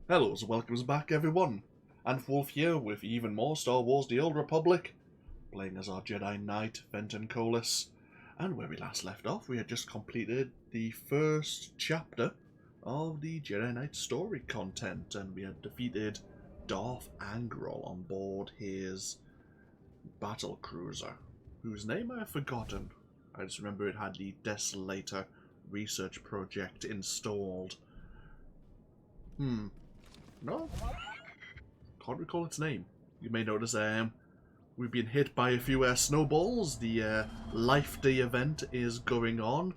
Hello, and welcomes back everyone. AnthWolf here with even more Star Wars The Old Republic, playing as our Jedi Knight, Venton Koliss. And where we last left off, we had just completed the first chapter of the Jedi Knight story content, and we had defeated Darth Angral on board his battle cruiser, whose name I have forgotten. I just remember it had the Desolator research project installed. No? Can't recall its name. You may notice we've been hit by a few snowballs. The Life Day event is going on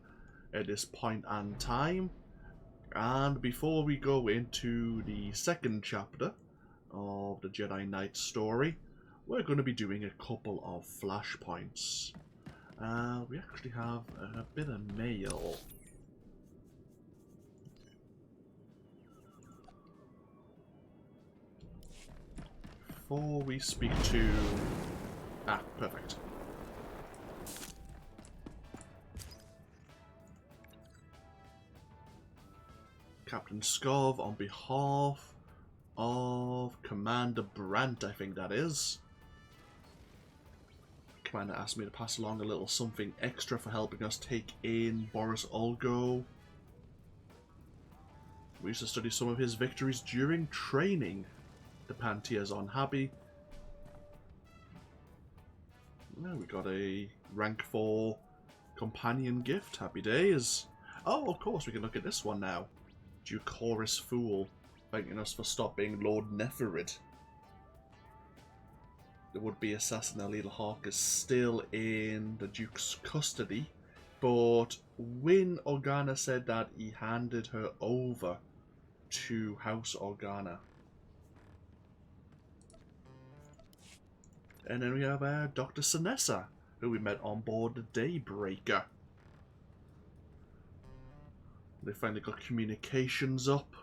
at this point and time. And before we go into the second chapter of the Jedi Knight story, we're going to be doing a couple of flashpoints. We actually have a bit of mail. Before we speak to... perfect. Captain Skov on behalf of Commander Brandt, I think that is. Commander asked me to pass along a little something extra for helping us take in Boris Olgo. We used to study some of his victories during training. The Pantier's unhappy. Well, we got a rank 4 companion gift. Happy days. Oh, of course, we can look at this one now. Ducoris Fool, thanking us for stopping Lord Neferid. The would-be assassin Alila Hawk is still in the Duke's custody, but Wynn Organa said that he handed her over to House Organa. And then we have Dr. Sinessa, who we met on board the Daybreaker. They finally got communications up.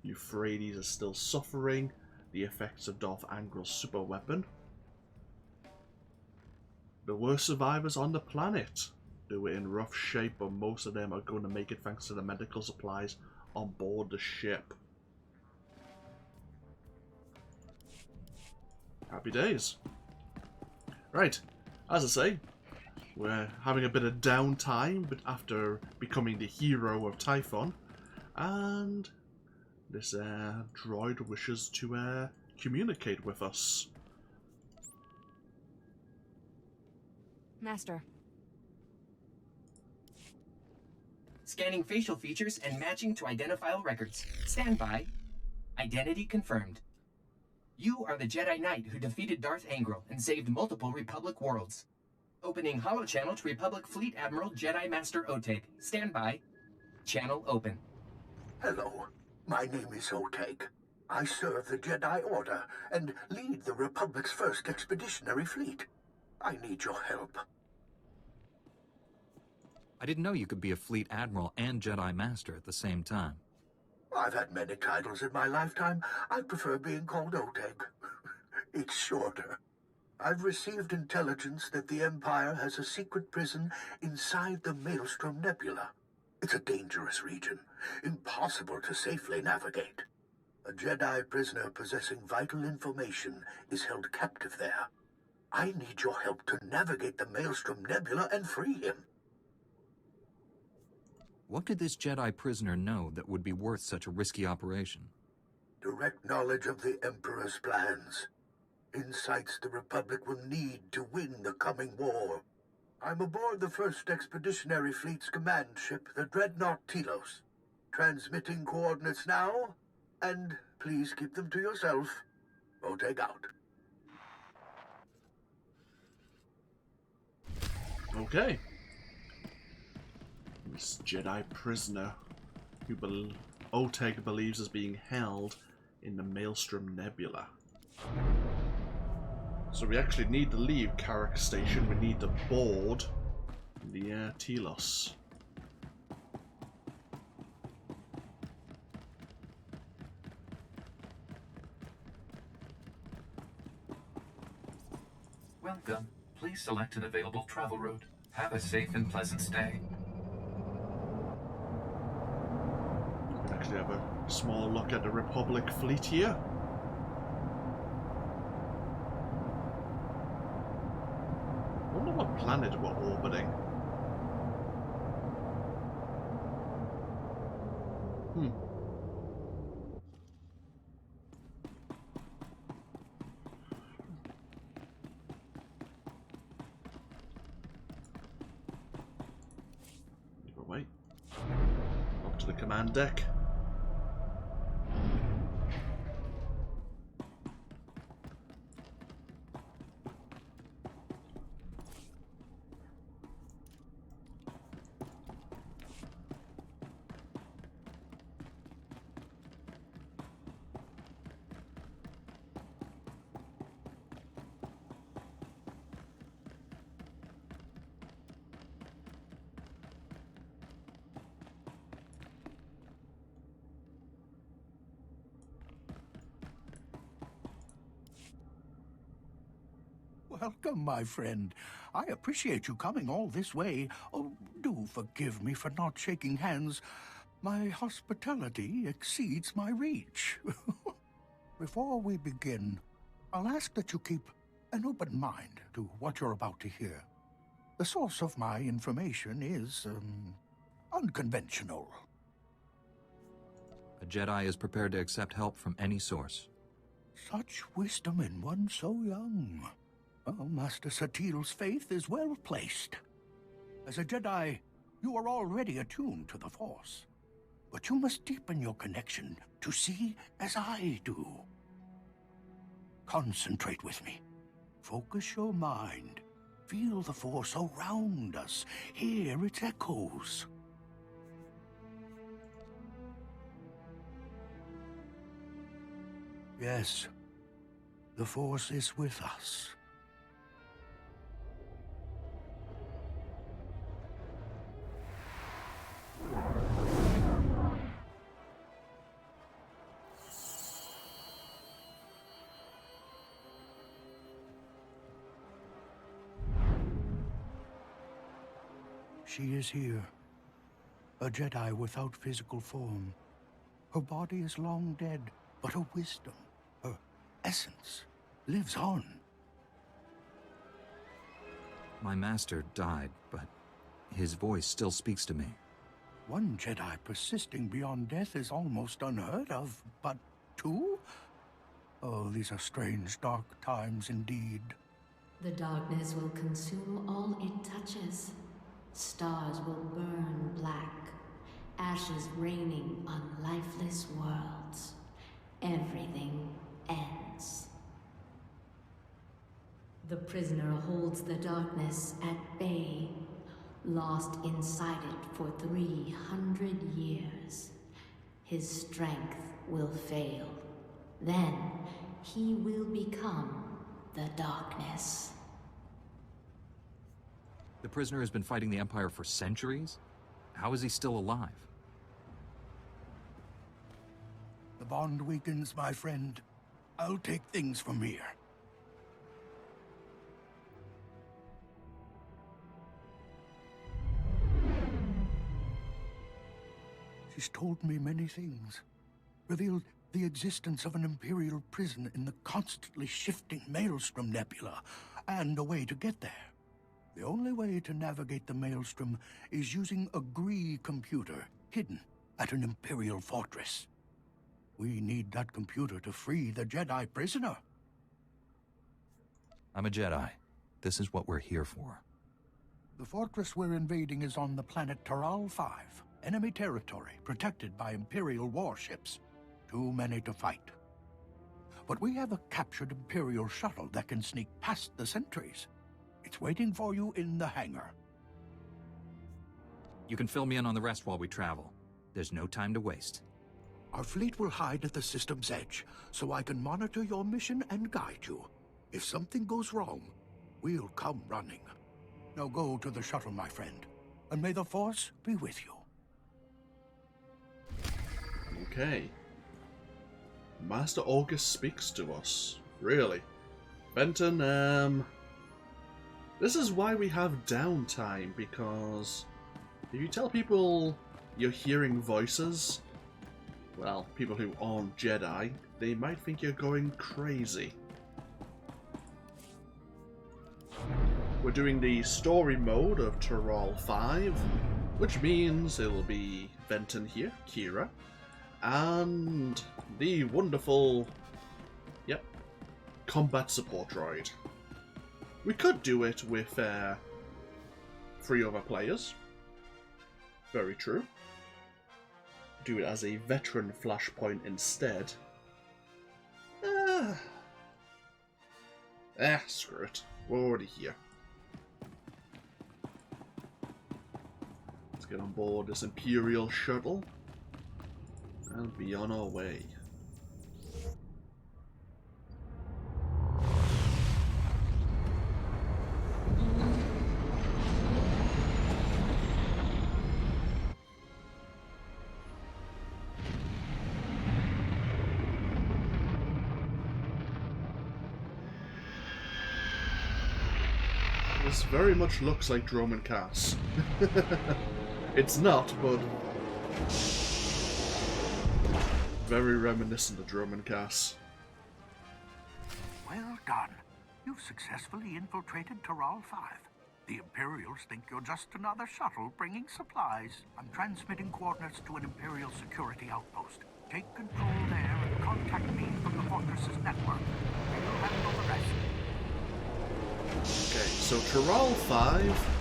Euphrates is still suffering the effects of Darth Angral's super weapon. There were survivors on the planet. They were in rough shape, but most of them are going to make it thanks to the medical supplies on board the ship. Happy days. Right, as I say, we're having a bit of downtime but after becoming the hero of Tython, and this droid wishes to communicate with us. Master. Scanning facial features and matching to identifiable records. Stand by. Identity confirmed. You are the Jedi Knight who defeated Darth Angral and saved multiple Republic worlds. Opening holochannel to Republic Fleet Admiral Jedi Master Oteg. Stand by. Channel open. Hello, my name is Oteg. I serve the Jedi Order and lead the Republic's first expeditionary fleet. I need your help. I didn't know you could be a Fleet Admiral and Jedi Master at the same time. I've had many titles in my lifetime. I prefer being called Oteg. It's shorter. I've received intelligence that the Empire has a secret prison inside the Maelstrom Nebula. It's a dangerous region, impossible to safely navigate. A Jedi prisoner possessing vital information is held captive there. I need your help to navigate the Maelstrom Nebula and free him. What could this Jedi prisoner know that would be worth such a risky operation? Direct knowledge of the Emperor's plans. Insights the Republic will need to win the coming war. I'm aboard the first Expeditionary Fleet's command ship, the Dreadnought Telos. Transmitting coordinates now, and please keep them to yourself. Oteg out. Okay. This Jedi prisoner who Oteg believes is being held in the Maelstrom Nebula. So we actually need to leave Carrick Station. We need to board the Telos. Welcome. Please select an available travel route. Have a safe and pleasant stay. Actually have a Small look at the Republic fleet here. Wonder what planet we're orbiting. Either way. Up to the command deck. Welcome, my friend. I appreciate you coming all this way. Oh, do forgive me for not shaking hands. My hospitality exceeds my reach. Before we begin, I'll ask that you keep an open mind to what you're about to hear. The source of my information is, unconventional. A Jedi is prepared to accept help from any source. Such wisdom in one so young. Well, Master Satil's faith is well placed. As a Jedi, you are already attuned to the Force. But you must deepen your connection to see as I do. Concentrate with me. Focus your mind. Feel the Force around us. Hear its echoes. Yes, the Force is with us. She is here, a Jedi without physical form. Her body is long dead, but her wisdom, her essence, lives on. My master died, but his voice still speaks to me. One Jedi persisting beyond death is almost unheard of, but two? Oh, these are strange, dark times indeed. The darkness will consume all it touches. Stars will burn black, ashes raining on lifeless worlds. Everything ends. The prisoner holds the darkness at bay, lost inside it for 300 years. His strength will fail. Then he will become the darkness. The prisoner has been fighting the Empire for centuries? How is he still alive? The bond weakens, my friend. I'll take things from here. She's told me many things. Revealed the existence of an Imperial prison in the constantly shifting Maelstrom Nebula, and a way to get there. The only way to navigate the Maelstrom is using a Gree computer hidden at an Imperial fortress. We need that computer to free the Jedi prisoner. I'm a Jedi. This is what we're here for. The fortress we're invading is on the planet Taral 5, enemy territory protected by Imperial warships. Too many to fight. But we have a captured Imperial shuttle that can sneak past the sentries. It's waiting for you in the hangar. You can fill me in on the rest while we travel. There's no time to waste. Our fleet will hide at the system's edge, so I can monitor your mission and guide you. If something goes wrong, we'll come running. Now go to the shuttle, my friend, and may the Force be with you. Okay. Master August speaks to us. Really? Venton, this is why we have downtime, because if you tell people you're hearing voices, well, people who aren't Jedi, they might think you're going crazy. We're doing the story mode of Taral 5, which means it'll be Venton here, Kira, and the wonderful, combat support droid. We could do it with 3 other players. Very true. Do it as a veteran Flashpoint instead. Screw it. We're already here. Let's get on board this Imperial shuttle and be on our way. This very much looks like Droman Cass. It's not, but very reminiscent of Droman Cass. Well done. You've successfully infiltrated Taral 5. The Imperials think you're just another shuttle bringing supplies. I'm transmitting coordinates to an Imperial security outpost. Take control there and contact me from the Fortress's network. We'll handle the rest. Okay, so Taral 5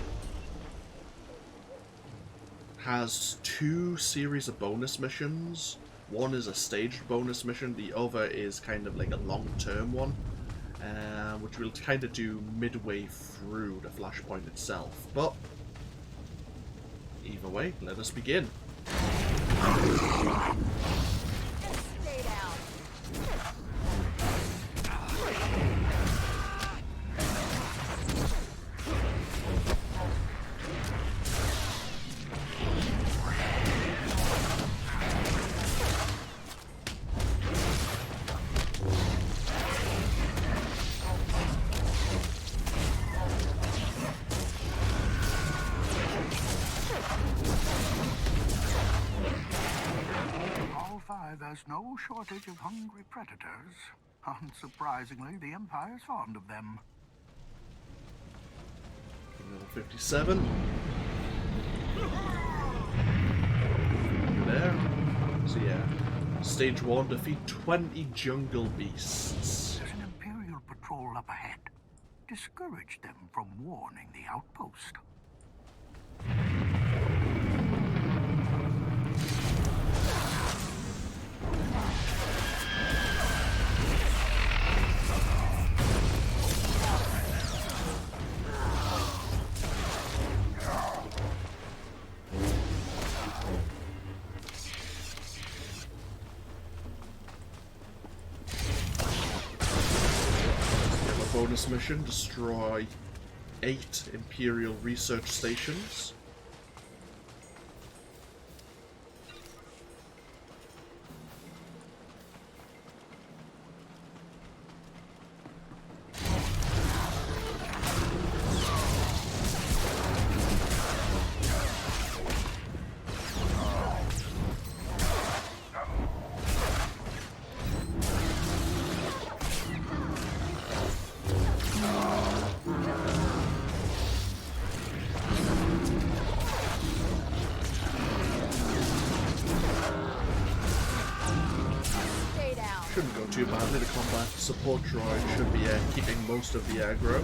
has 2 series of bonus missions. One is a staged bonus mission, the other is kind of like a long-term one, which we'll kind of do midway through the Flashpoint itself. But either way, let us begin. Stay down. There's no shortage of hungry predators. Unsurprisingly, the Empire's fond of them. Level 57. There. So yeah, stage 1, defeat 20 jungle beasts. There's an Imperial patrol up ahead. Discourage them from warning the outpost. Bonus mission, destroy 8 Imperial research stations. Shouldn't go too badly. The combat support droid should be keeping most of the aggro.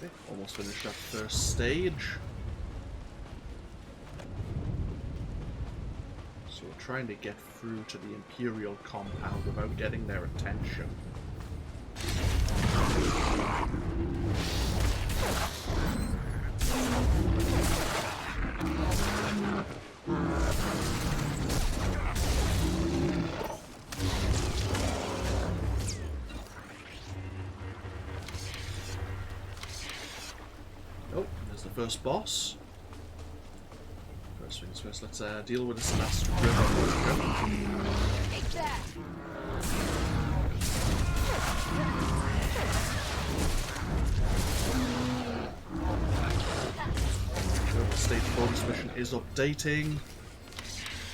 Okay, almost finished that first stage. So we're trying to get through to the Imperial compound without getting their attention. Oh, there's the first boss. First things first, let's deal with this last river. Take that! The stage bonus mission is updating.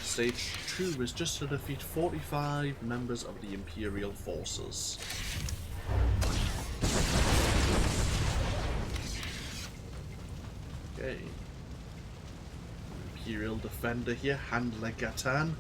Stage 2 is just to defeat 45 members of the Imperial forces. Okay. Imperial defender here, Handler Gatan.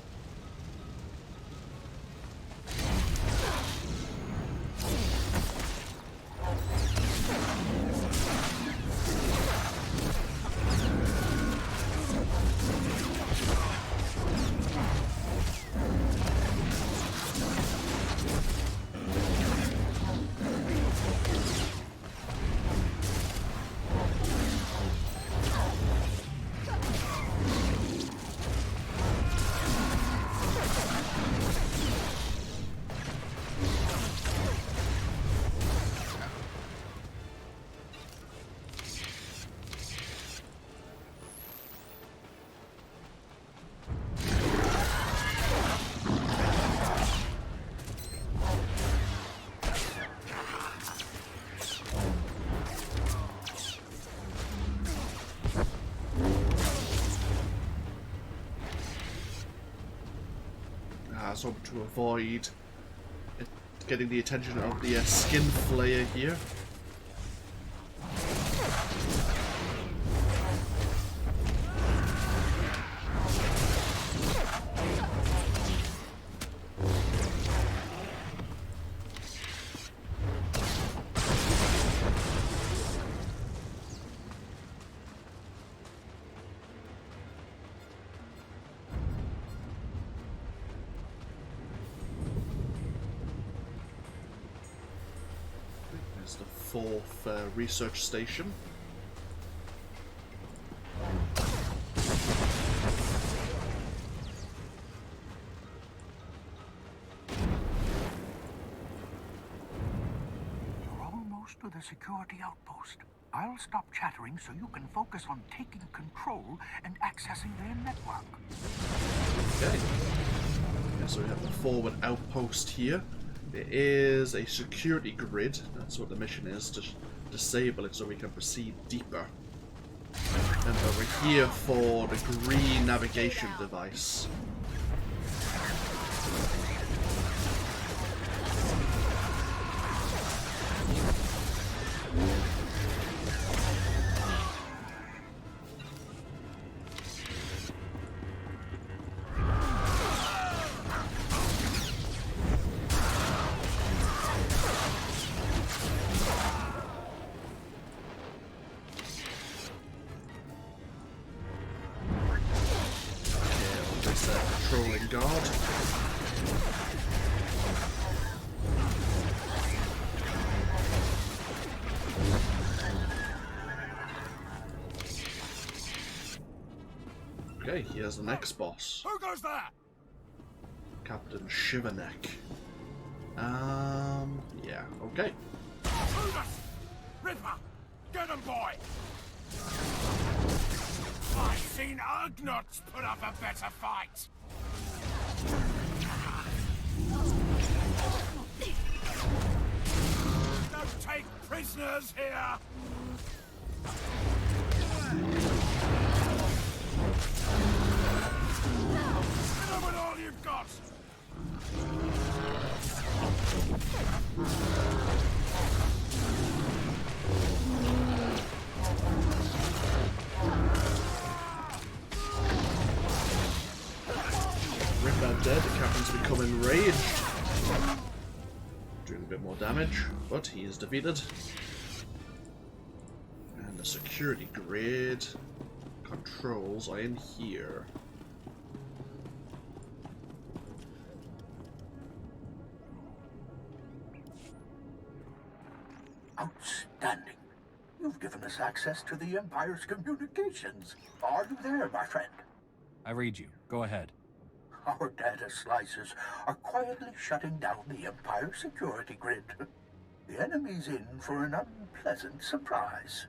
So to avoid it getting the attention of the skin flayer here. The fourth research station. You're almost to the security outpost. I'll stop chattering so you can focus on taking control and accessing their network. Okay. Yeah, so we have the forward outpost here. There is a security grid. That's what the mission is, to disable it so we can proceed deeper. And over here for the green navigation device. Patrolling guard. Okay, here's the next boss. Who goes there? Captain Shiverneck. Yeah, okay. Brutus! Ripper! Get him, boy! I've seen Ugnaughts put up a better fight! Don't take prisoners here! Hit him with all you've got! Ripper dead, the captain's become enraged. Doing a bit more damage, but he is defeated. The security grid controls are in here. Outstanding. You've given us access to the Empire's communications. Are you there, my friend? I read you. Go ahead. Our data slicers are quietly shutting down the Empire security grid. The enemy's in for an unpleasant surprise.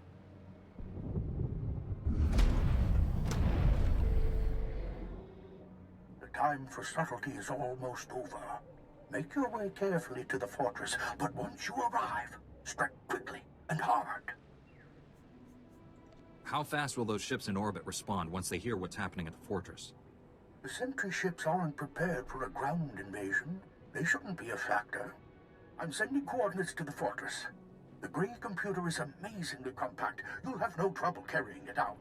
The time for subtlety is almost over. Make your way carefully to the fortress, but once you arrive, strike quickly and hard. How fast will those ships in orbit respond once they hear what's happening at the fortress? The sentry ships aren't prepared for a ground invasion. They shouldn't be a factor. I'm sending coordinates to the fortress. The Grey computer is amazingly compact. You'll have no trouble carrying it out.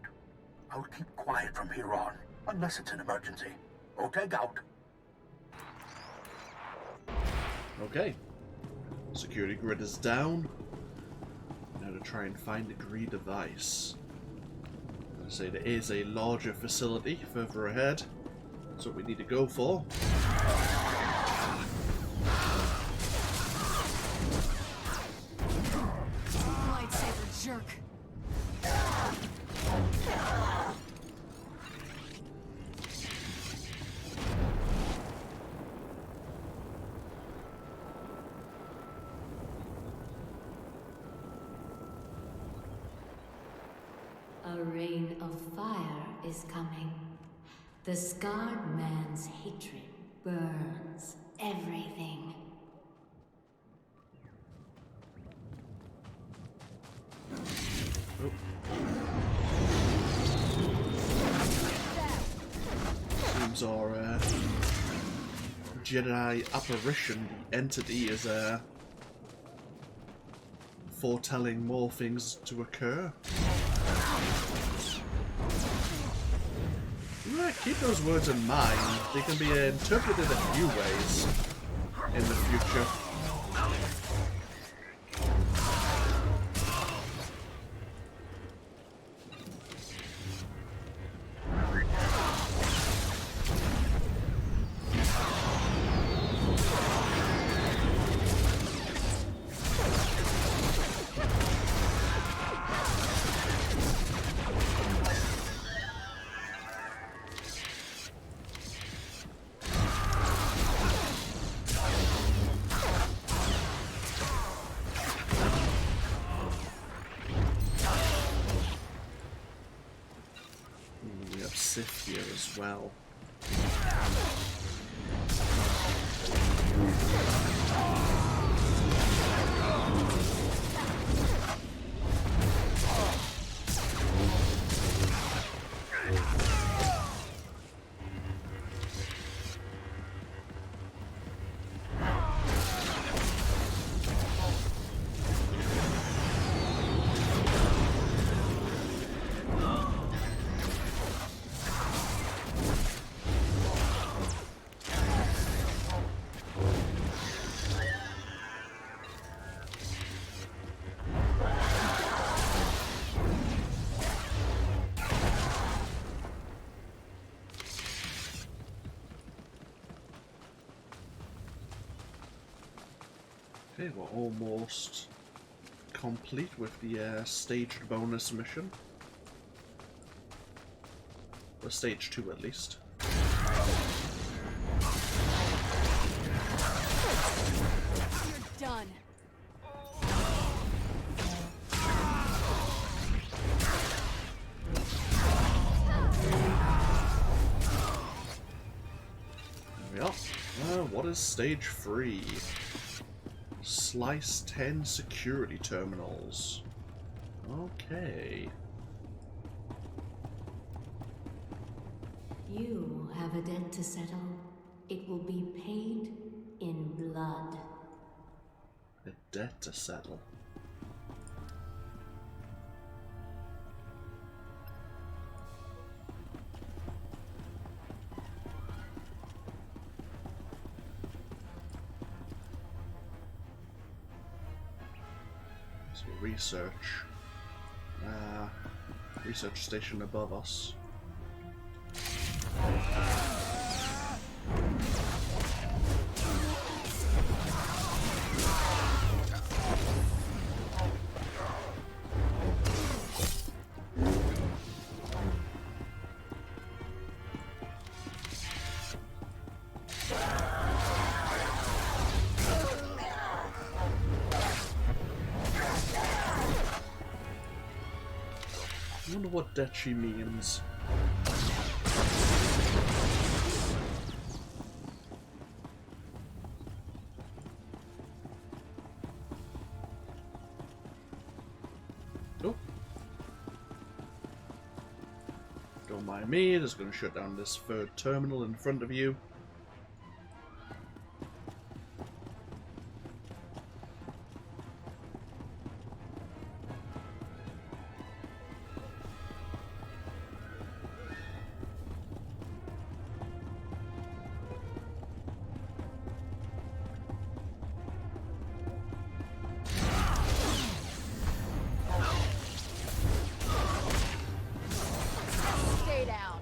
I'll keep quiet from here on, unless it's an emergency. OTEG out. Okay. Security grid is down. Now to try and find the Grey device. As I say, there is a larger facility further ahead. That's what we need to go for. Lightsaber jerk. A rain of fire is coming. The scarred man's hatred burns everything. Oh. Seems our Jedi apparition, the entity, is foretelling more things to occur. Right, keep those words in mind. They can be interpreted a few ways in the future. Sith here as well. Okay, we're almost complete with the staged bonus mission. Or stage 2 at least. You're done. There we are. What is stage 3? Slice 10 security terminals. Okay. You have a debt to settle. It will be paid in blood. A debt to settle. So research. Research station above us. I wonder what Dechi means. Oh. Don't mind me, just gonna shut down this third terminal in front of you. Stay down.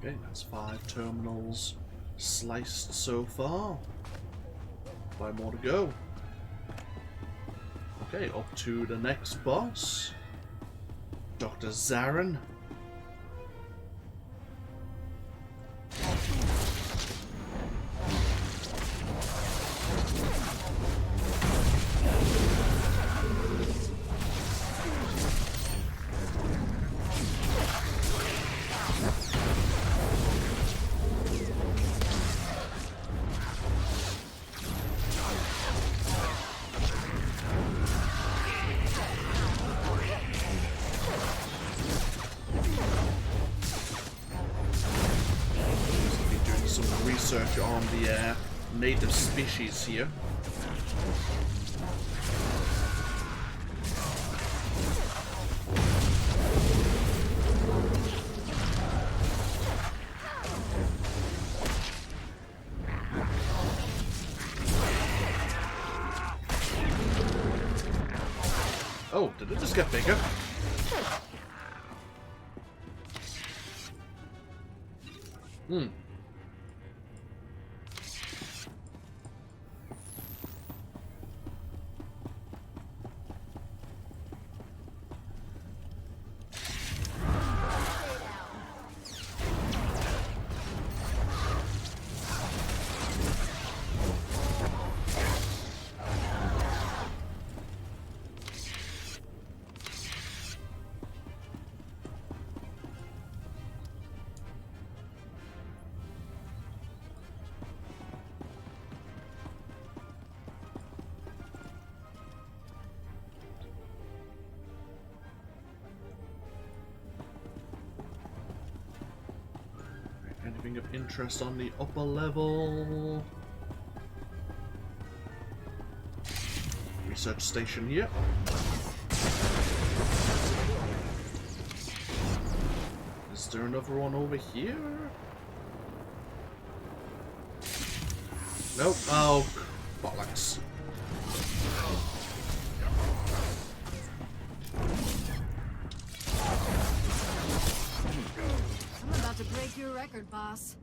Okay, that's 5 terminals sliced so far. 5 more to go. Okay, up to the next boss. Dr. Zarin. Research on the native species here. Oh, did it just get bigger? Hmm. Anything of interest on the upper level? Research station here. Is there another one over here? Nope. Oh, bollocks. I'm about to break your record, boss.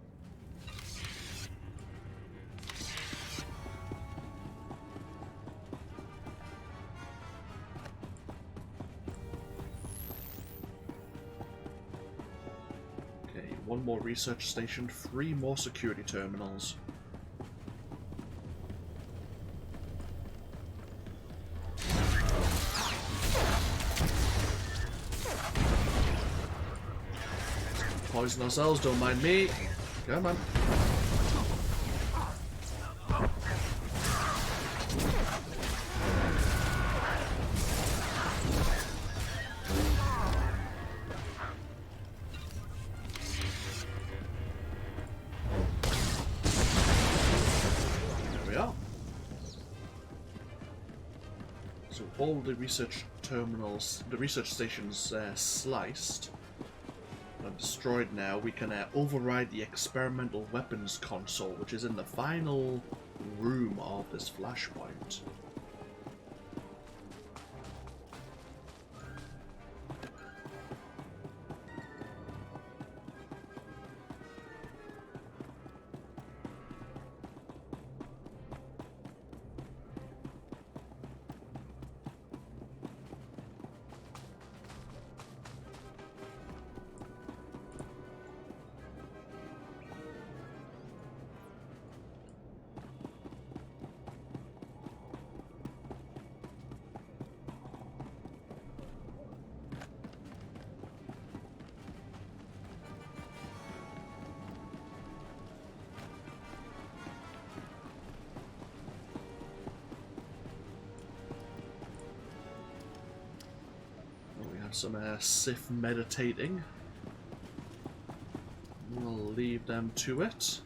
Okay, one more research station, 3 more security terminals. Poison ourselves, don't mind me. Come on. all the research terminals, the research stations sliced and destroyed now, we can override the experimental weapons console, which is in the final room of this flashpoint. Some Sith meditating. We'll leave them to it.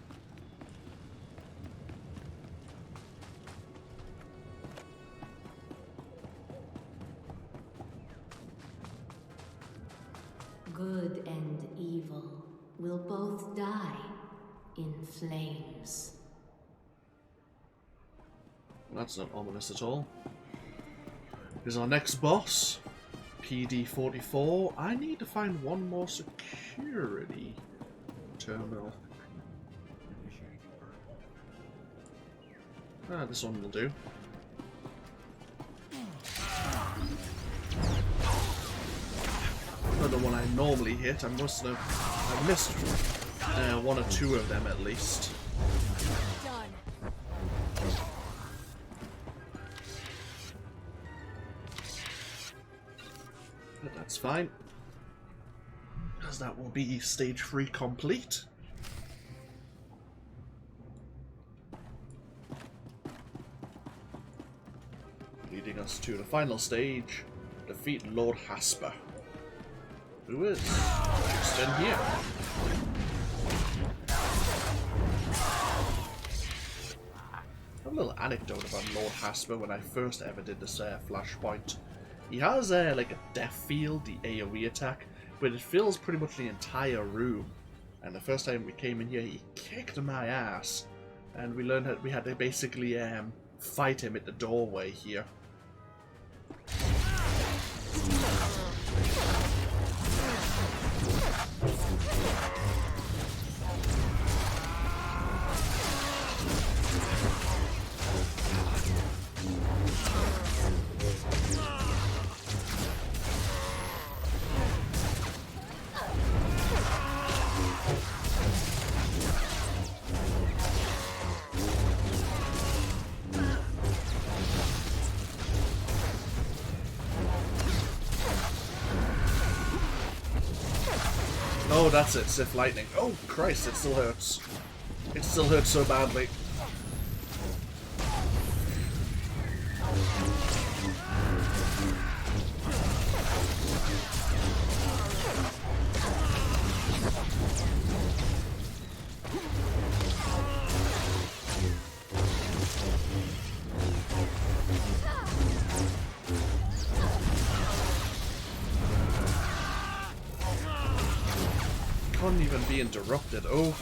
Good and evil will both die in flames. That's not ominous at all. Here's our next boss. PD-44. I need to find one more security terminal. This one will do. Not the one I normally hit. I missed one or two of them at least. That's fine, because that will be stage 3 complete. Leading us to the final stage, defeat Lord Hasper, who is just in here. A little anecdote about Lord Hasper when I first ever did this Flashpoint. He has like a death field, the AoE attack, but it fills pretty much the entire room. And the first time we came in here, he kicked my ass, and we learned that we had to basically fight him at the doorway here. Oh, that's it, Sith Lightning. Oh, Christ, it still hurts. It still hurts so badly. Can't even be interrupted. Oh.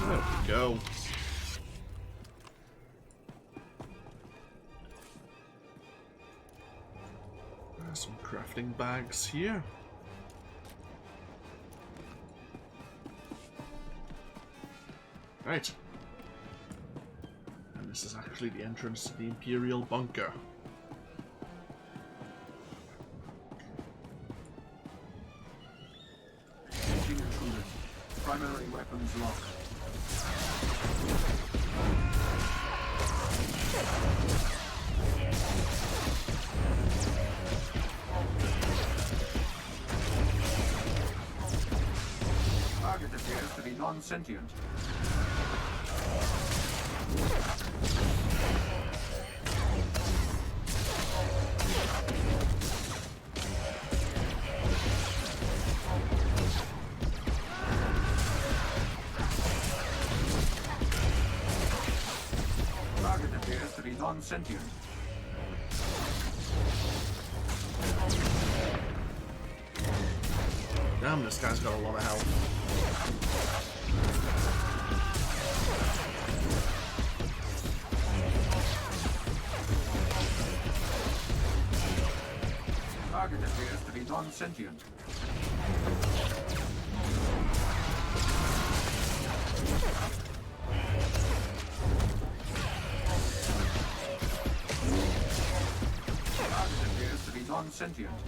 There we go. There's some crafting bags here. Right. And this is actually the entrance to the Imperial bunker. Engaging intruder. Primary weapons locked. Target appears to be non-sentient. to be non-sentient. Damn, this guy's got a lot of health. Target appears to be non-sentient. Target appears to be non-sentient.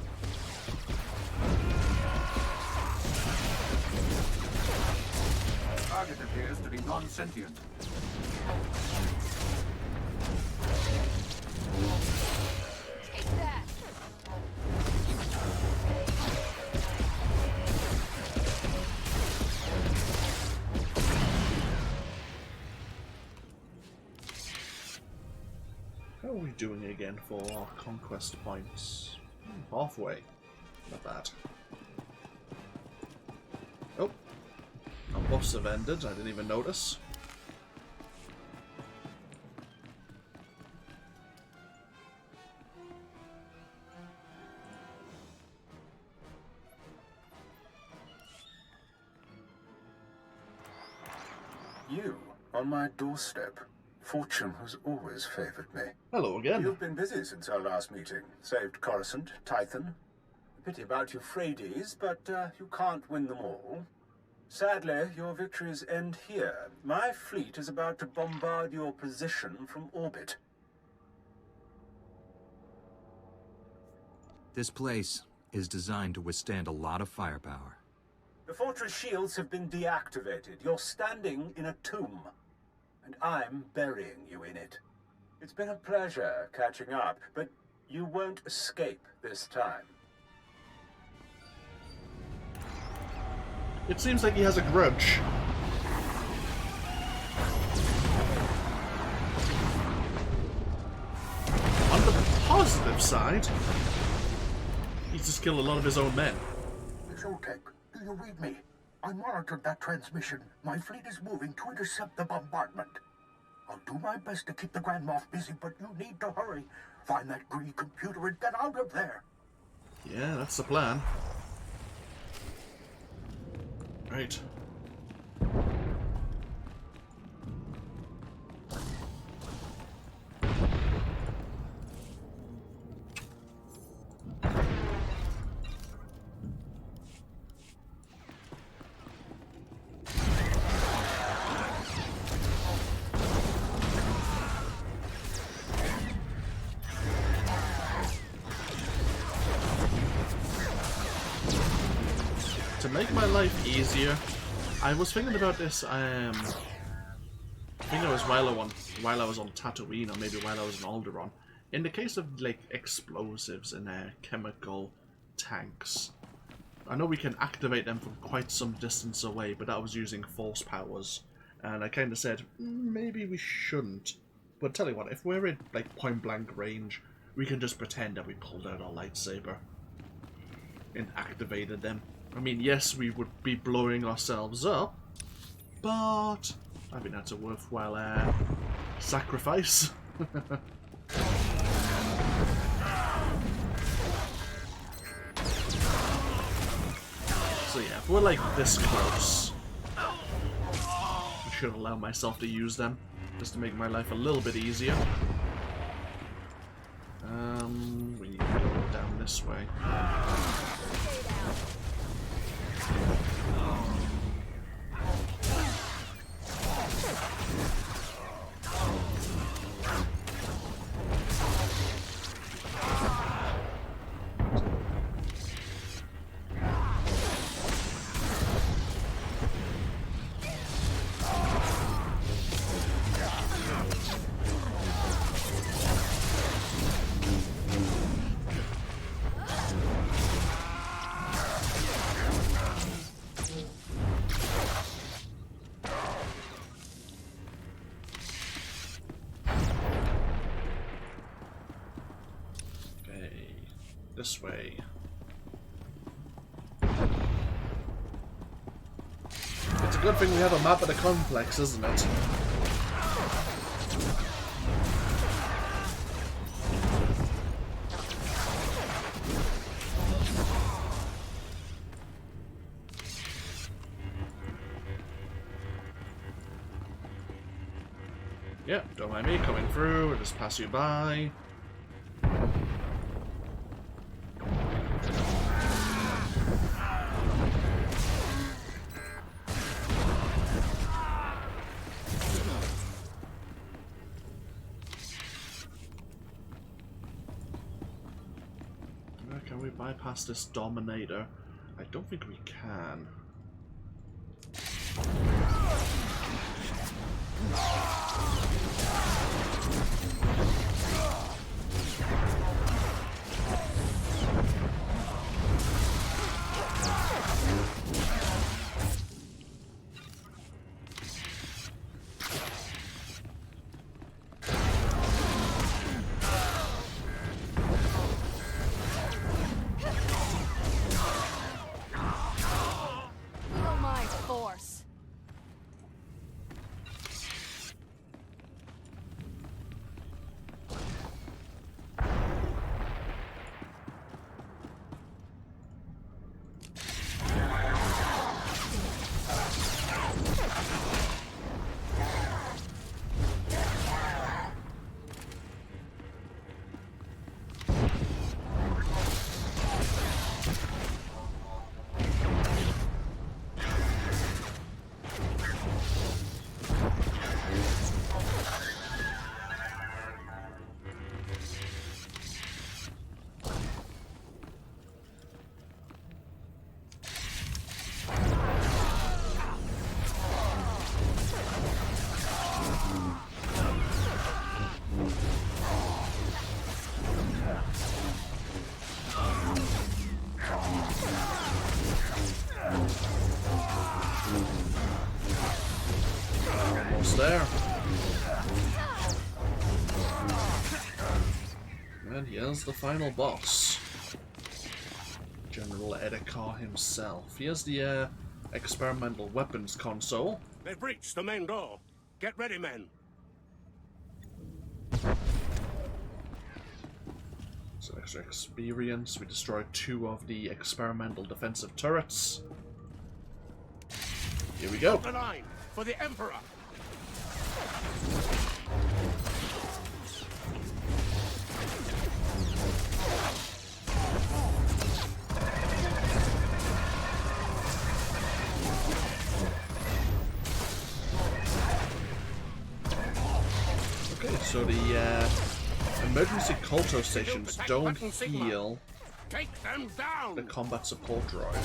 Target appears to be non-sentient. Take that. How are we doing again for our conquest points? Halfway. Not bad. Oh. Our buffs have ended, I didn't even notice. You, on my doorstep. Fortune has always favored me. Hello again. You've been busy since our last meeting. Saved Coruscant, Tython. Pity about Euphrates, but you can't win them all. Sadly, your victories end here. My fleet is about to bombard your position from orbit. This place is designed to withstand a lot of firepower. The fortress shields have been deactivated. You're standing in a tomb, and I'm burying you in it. It's been a pleasure catching up, but you won't escape this time. It seems like he has a grudge. On the positive side, he's just killed a lot of his own men. Zoltek, do you read me? I monitored that transmission. My fleet is moving to intercept the bombardment. I'll do my best to keep the Grand Moff busy, but you need to hurry. Find that greedy computer and get out of there. Yeah, that's the plan. Right. To make my life easier, I was thinking about this. I think it was while I was on Tatooine, or maybe while I was in Alderaan. In the case of like explosives and chemical tanks, I know we can activate them from quite some distance away, but that was using force powers, and I kind of said maybe we shouldn't. But tell you what, if we're in like point blank range, we can just pretend that we pulled out our lightsaber and activated them. I mean, yes, we would be blowing ourselves up, but I think that's a worthwhile sacrifice. So yeah, if we're like this close, I should allow myself to use them, just to make my life a little bit easier. We need to go down this way. This way. It's a good thing we have a map of the complex, isn't it? Yeah, don't mind me coming through. I'll just pass you by. Can we bypass this Dominator? I don't think we can. Feel my force. Almost there. And here's the final boss. General Edekar himself. Here's the experimental weapons console. They've breached the main door. Get ready, men. Some extra experience. We destroyed 2 of the experimental defensive turrets. Here we go. The line for the Emperor. Okay, so the emergency Kolto stations don't heal Take them down. the combat support droid.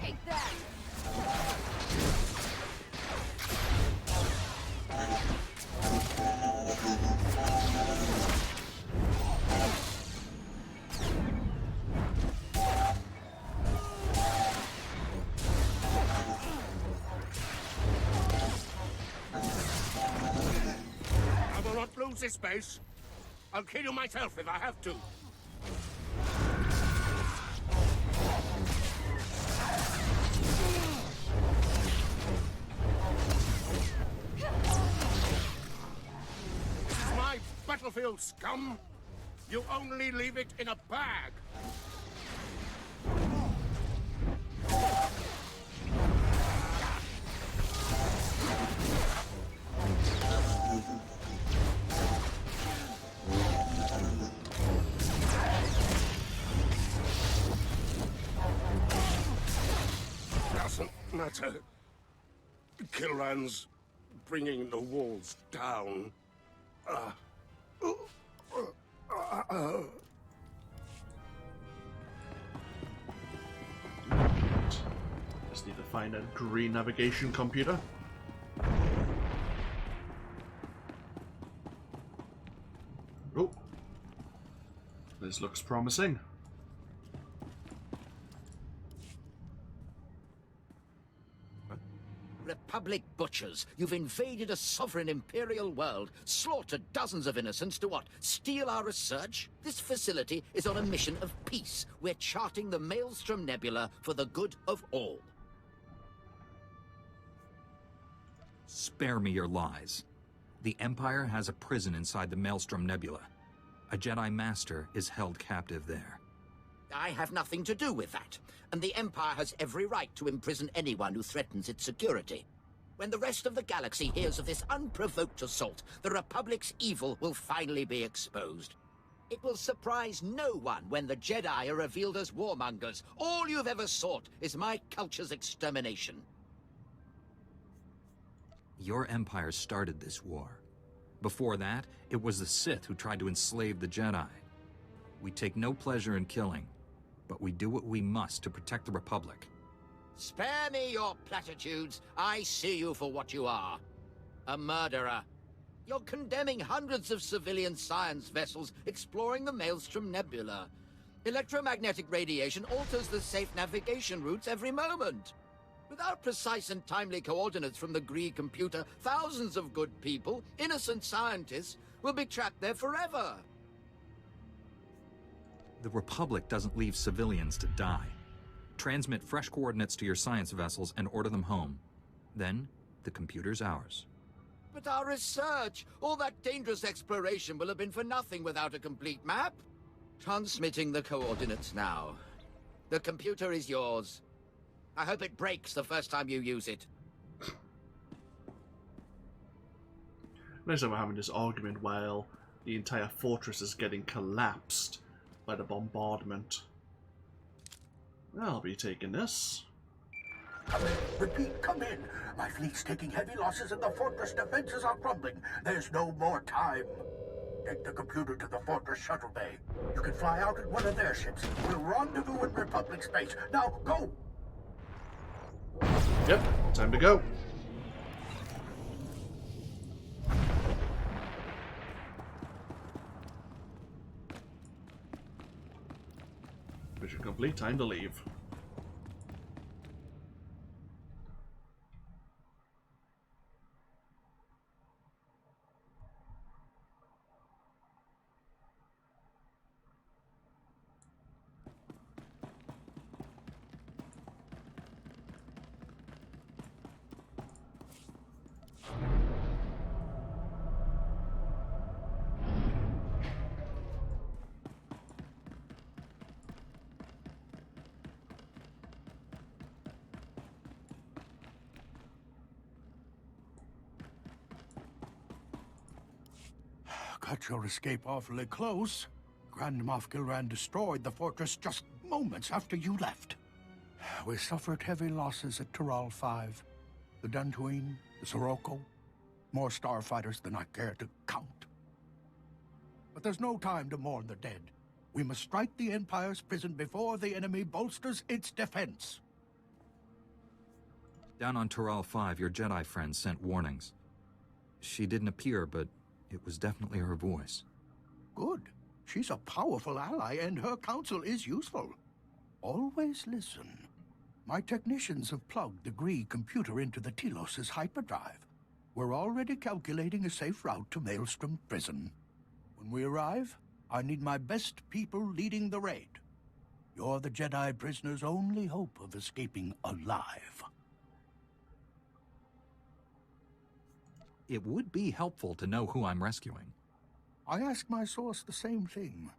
Take that. I will not lose this base. I'll kill you myself if I have to. This is my battlefield, scum. You only leave it in a bag. Doesn't matter. Kilran's bringing the walls down. Just need to find a green navigation computer. Oh, this looks promising. Republic butchers, you've invaded a sovereign imperial world, slaughtered dozens of innocents to what? Steal our research? This facility is on a mission of peace. We're charting the Maelstrom Nebula for the good of all. Spare me your lies. The Empire has a prison inside the Maelstrom Nebula. A Jedi Master is held captive there. I have nothing to do with that, and the Empire has every right to imprison anyone who threatens its security. When the rest of the galaxy hears of this unprovoked assault, the Republic's evil will finally be exposed. It will surprise no one when the Jedi are revealed as warmongers. All you've ever sought is my culture's extermination. Your empire started this war. Before that, it was the Sith who tried to enslave the Jedi. We take no pleasure in killing, but we do what we must to protect the Republic. Spare me your platitudes. I see you for what you are. A murderer. You're condemning hundreds of civilian science vessels exploring the Maelstrom Nebula. Electromagnetic radiation alters the safe navigation routes every moment. Without precise and timely coordinates from the Gree computer, thousands of good people, innocent scientists, will be trapped there forever. The Republic doesn't leave civilians to die. Transmit fresh coordinates to your science vessels and order them home. Then, the computer's ours. But our research, all that dangerous exploration will have been for nothing without a complete map. Transmitting the coordinates now. The computer is yours. I hope it breaks the first time you use it. Next time we're having this argument while the entire fortress is getting collapsed by the bombardment. I'll be taking this. Come in. Repeat, come in. My fleet's taking heavy losses and the fortress defenses are crumbling. There's no more time. Take the computer to the fortress shuttle bay. You can fly out in one of their ships. We'll rendezvous in Republic space. Now, go! Yep, time to go. Mission complete, time to leave. Cut your escape awfully close. Grand Moff Gilran destroyed the fortress just moments after you left. We suffered heavy losses at Taral 5. The Dantooine, the Sirocco. More starfighters than I care to count. But there's no time to mourn the dead. We must strike the Empire's prison before the enemy bolsters its defense. Down on Taral 5, your Jedi friend sent warnings. She didn't appear, but it was definitely her voice. Good. She's a powerful ally, and her counsel is useful. Always listen. My technicians have plugged the Gree computer into the Telos' hyperdrive. We're already calculating a safe route to Maelstrom Prison. When we arrive, I need my best people leading the raid. You're the Jedi prisoner's only hope of escaping alive. It would be helpful to know who I'm rescuing. I asked my source the same thing.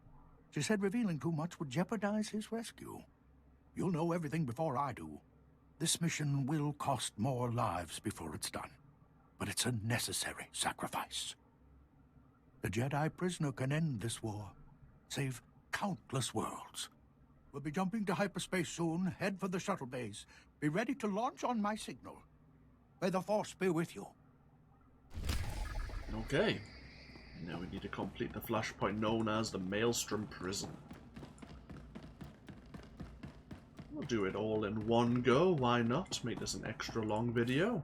She said revealing too much would jeopardize his rescue. You'll know everything before I do. This mission will cost more lives before it's done, but it's a necessary sacrifice. The Jedi prisoner can end this war, save countless worlds. We'll be jumping to hyperspace soon. Head for the shuttle bays. Be ready to launch on my signal. May the Force be with you. Okay. Now we need to complete the flashpoint known as the Maelstrom Prison. We'll do it all in one go, why not? Make this an extra long video.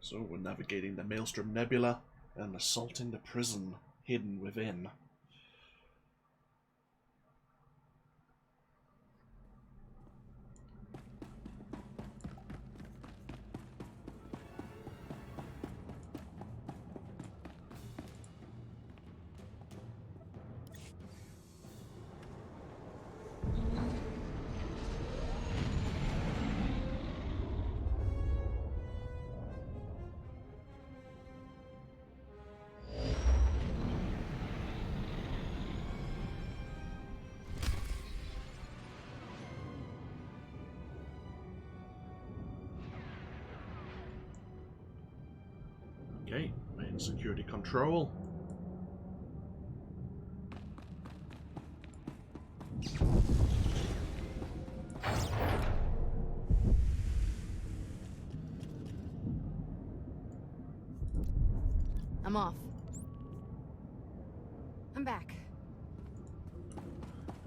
So we're navigating the Maelstrom Nebula and assaulting the prison hidden within. security control. I'm off. I'm back.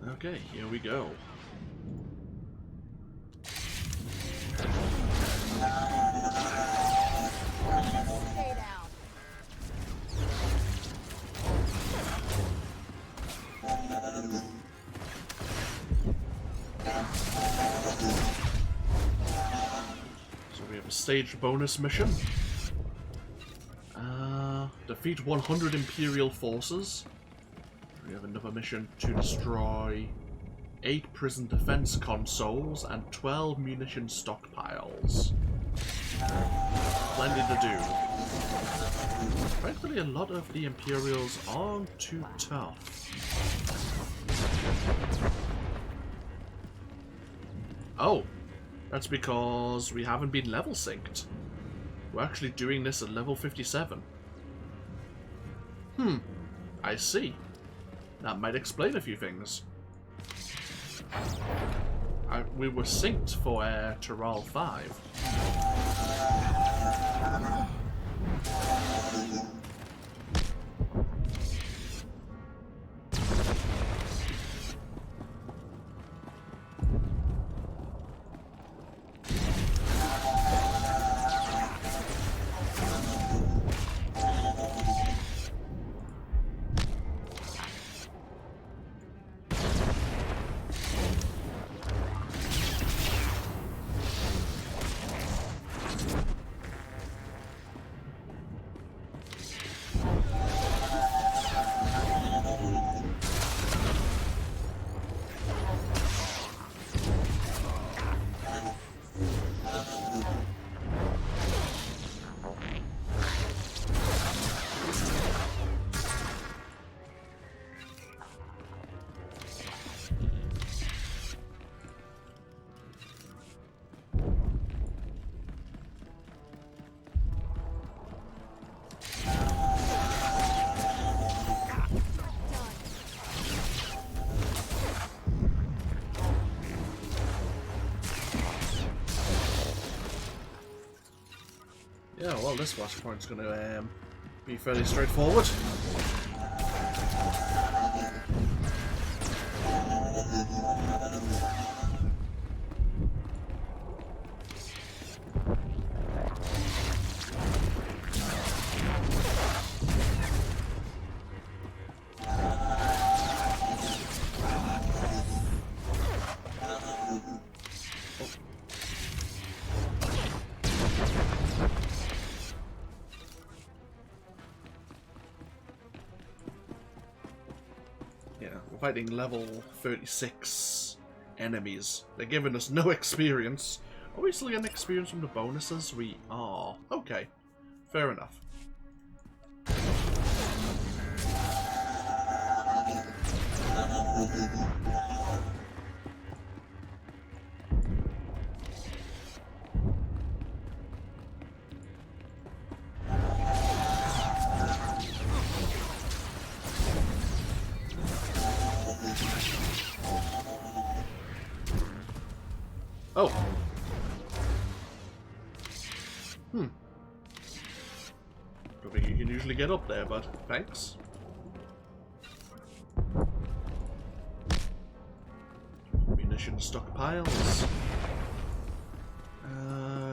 Okay, here we go. Stay down. So we have a staged bonus mission. Defeat 100 Imperial forces. We have another mission to destroy 8 prison defense consoles and 12 munition stockpiles. Plenty to do. Frankly, a lot of the Imperials aren't too tough. Oh, that's because we haven't been level synced. We're actually doing this at level 57. I see. That might explain a few things. We were synced for Taral 5. Yeah, well, this Flashpoint's going to be fairly straightforward. Fighting level 36 enemies. They're giving us no experience. Are we still getting experience from the bonuses? We are. Okay. Fair enough. Oh. Don't think you can usually get up there, but thanks. Munition stockpiles.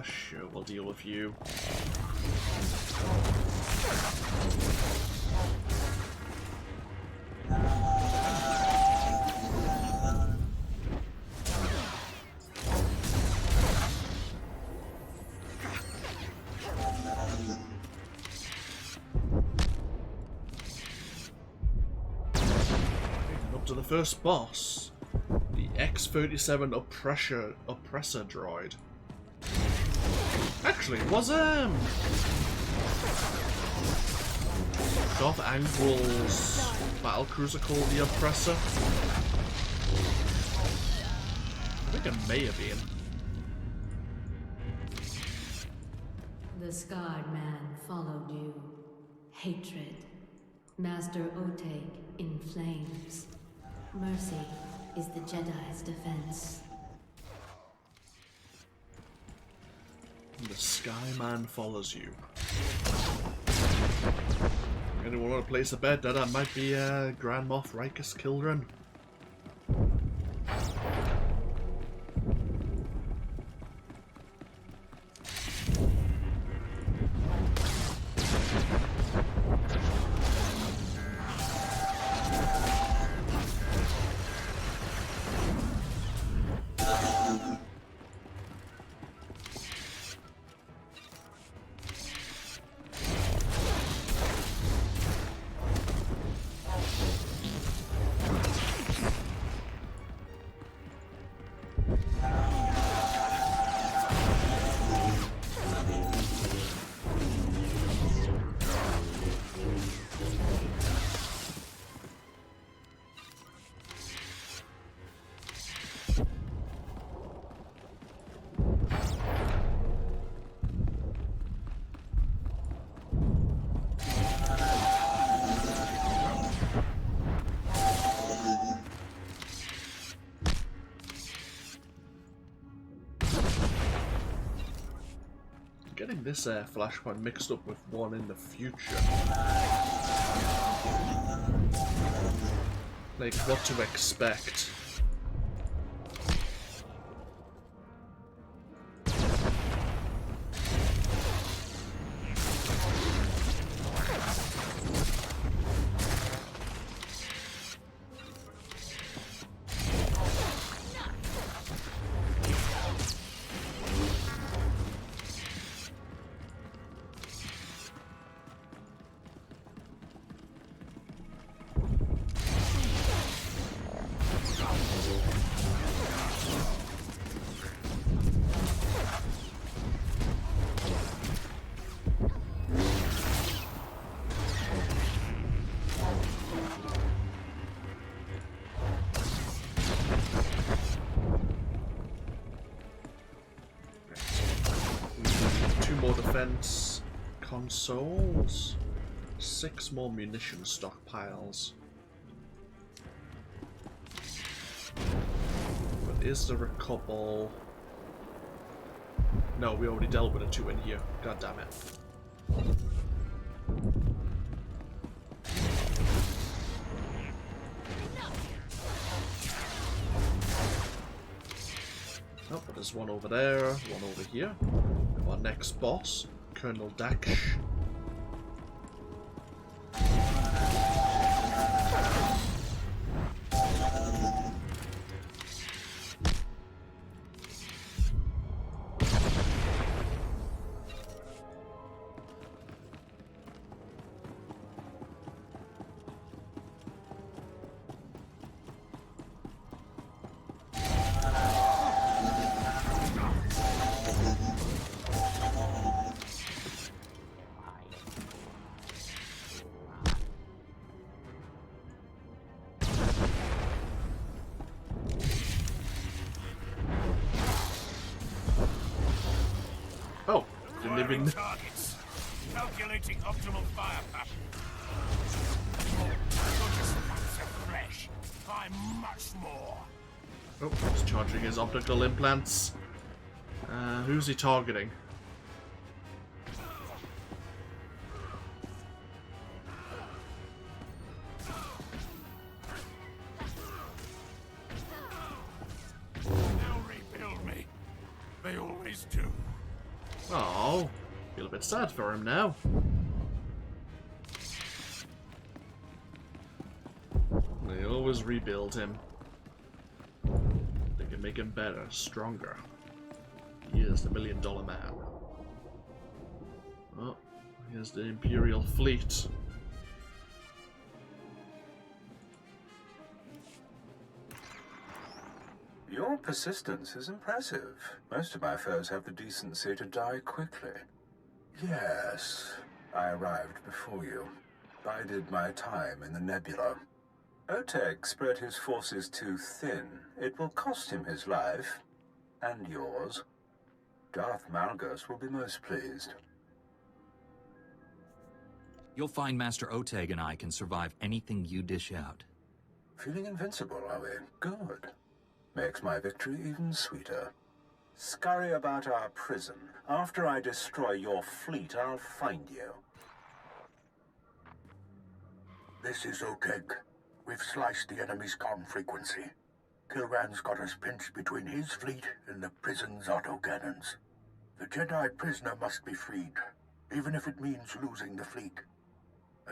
Sure, we'll deal with you. To the first boss, the X-37 oppressor droid. Actually, was Darth AnthWolf's battlecruiser called the Oppressor? I think it may have been. The scarred man followed you. Hatred. Master Oteg in flames. Mercy is the Jedi's defense. The Skyman follows you. Anyone want to place a bet that might be Grand Moff Rikus Kildren? Getting this flashpoint mixed up with one in the future. Like, what to expect. Defense consoles, 6 more munition stockpiles. But is there a couple? No, we already dealt with a 2 in here. God damn it. Oh, but there's one over there, one over here. Our next boss, Colonel Daksh. Oh, didn't even. Targets. Calculating optimal fire pattern. Fresh. By much more. Oh, he's charging his optical implants. Who's he targeting? They'll rebuild me. They always do. Oh, feel a bit sad for him now. They always rebuild him. They can make him better, stronger. He is the $1 million man. Oh, here's the Imperial fleet. Your persistence is impressive. Most of my foes have the decency to die quickly. Yes, I arrived before you. Bided my time in the nebula. Oteg spread his forces too thin. It will cost him his life. And yours. Darth Malgus will be most pleased. You'll find Master Oteg and I can survive anything you dish out. Feeling invincible, are we? Good. Makes my victory even sweeter. Scurry about our prison. After I destroy your fleet, I'll find you. This is Oteg. We've sliced the enemy's comm frequency. Kilran's got us pinched between his fleet and the prison's autocannons. The Jedi prisoner must be freed, even if it means losing the fleet.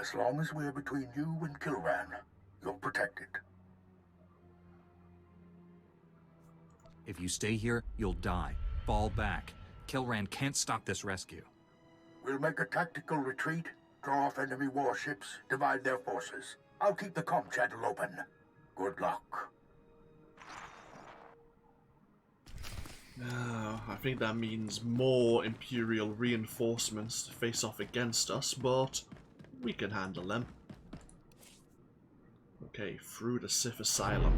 As long as we're between you and Kilran, you'll protect it. If you stay here, you'll die. Fall back. Kilran can't stop this rescue. We'll make a tactical retreat, draw off enemy warships, divide their forces. I'll keep the comm channel open. Good luck. I think that means more Imperial reinforcements to face off against us, but we can handle them. Okay, through the Sith Asylum.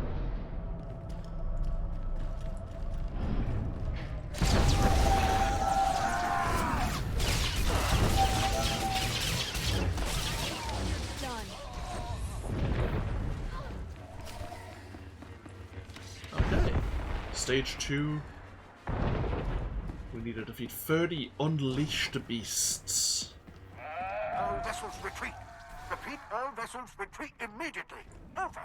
Okay, stage 2. We need to defeat 30 unleashed beasts. All vessels retreat. Repeat, all vessels retreat immediately. Over.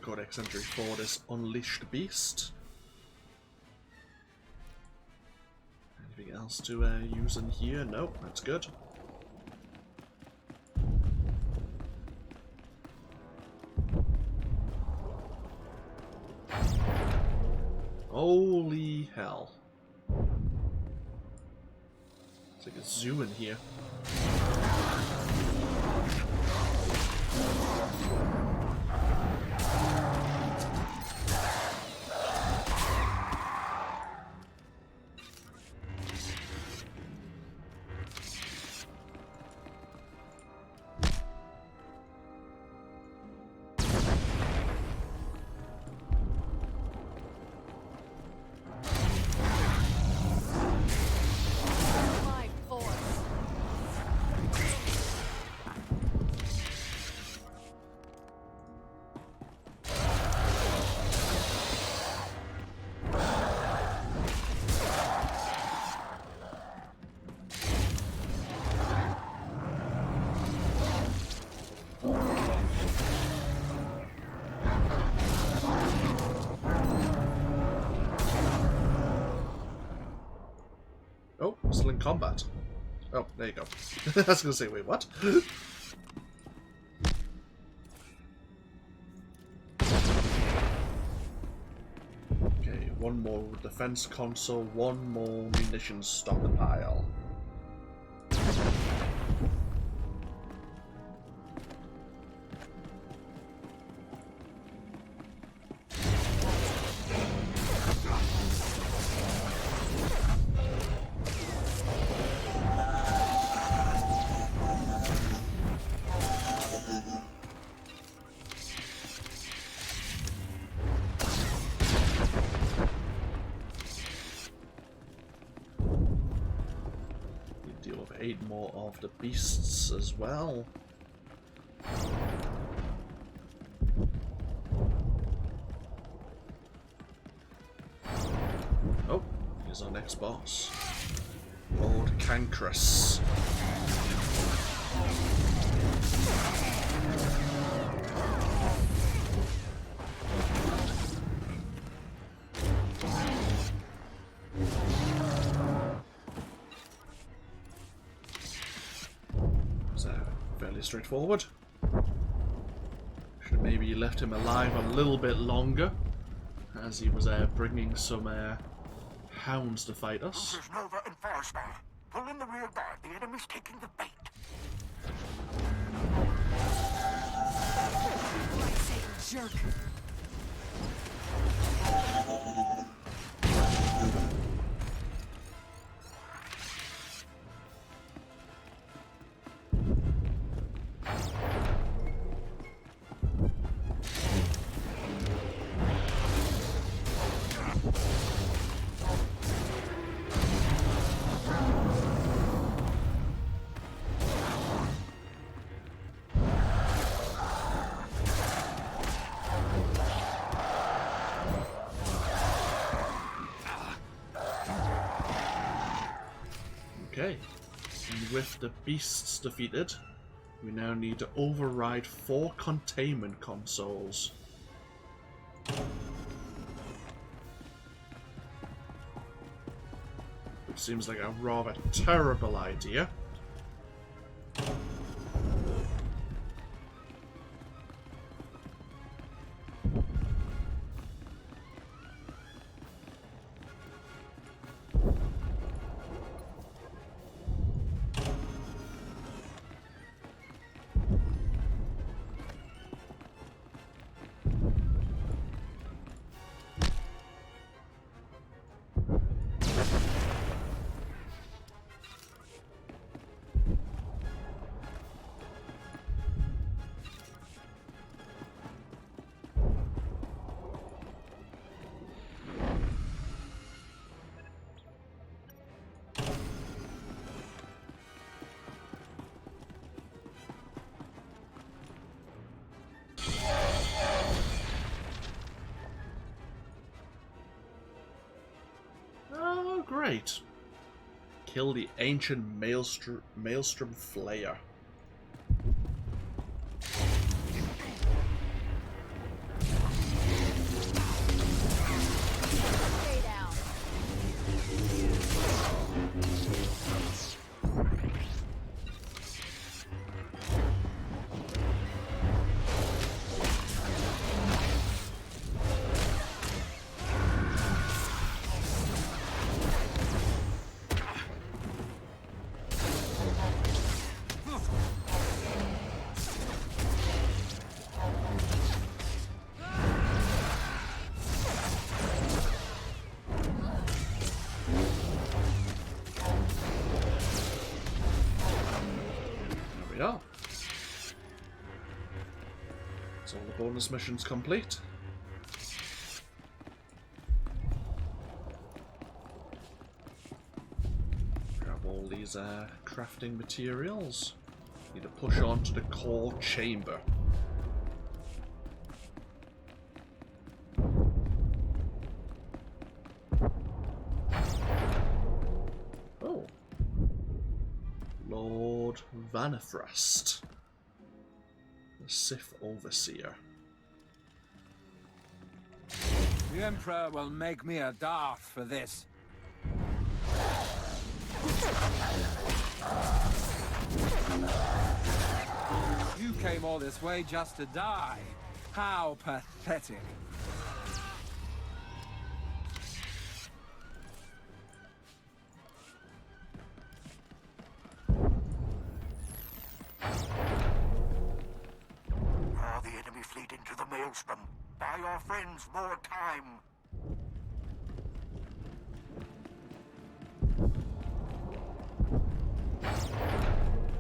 Codex entry for this unleashed beast. Anything else to use in here? Nope, that's good. Holy hell. It's like a zoo in here. Still in combat. Oh, there you go. I was gonna say, wait, what? Okay, one more defense console, one more munitions stockpile. More of the beasts as well. Here's our next boss. Lord Cancrus. So, fairly straightforward. Should have maybe left him alive a little bit longer, as he was bringing some hounds to fight us. This is Nova and Firestar. Pull in the rear guard. The enemy's taking the bait. Jerk. Okay, and with the beasts defeated, we now need to override 4 containment consoles. Which seems like a rather terrible idea. Oh, great. Kill the ancient Maelstrom Flayer. Stay down. There we are. So all the bonus missions complete. Grab all these crafting materials. Need to push on to the core chamber. Oh. Lord Vanifrost, the Sith Overseer. The Emperor will make me a Darth for this. You came all this way just to die. How pathetic. The enemy fleet into the Maelstrom. Buy our friends more time.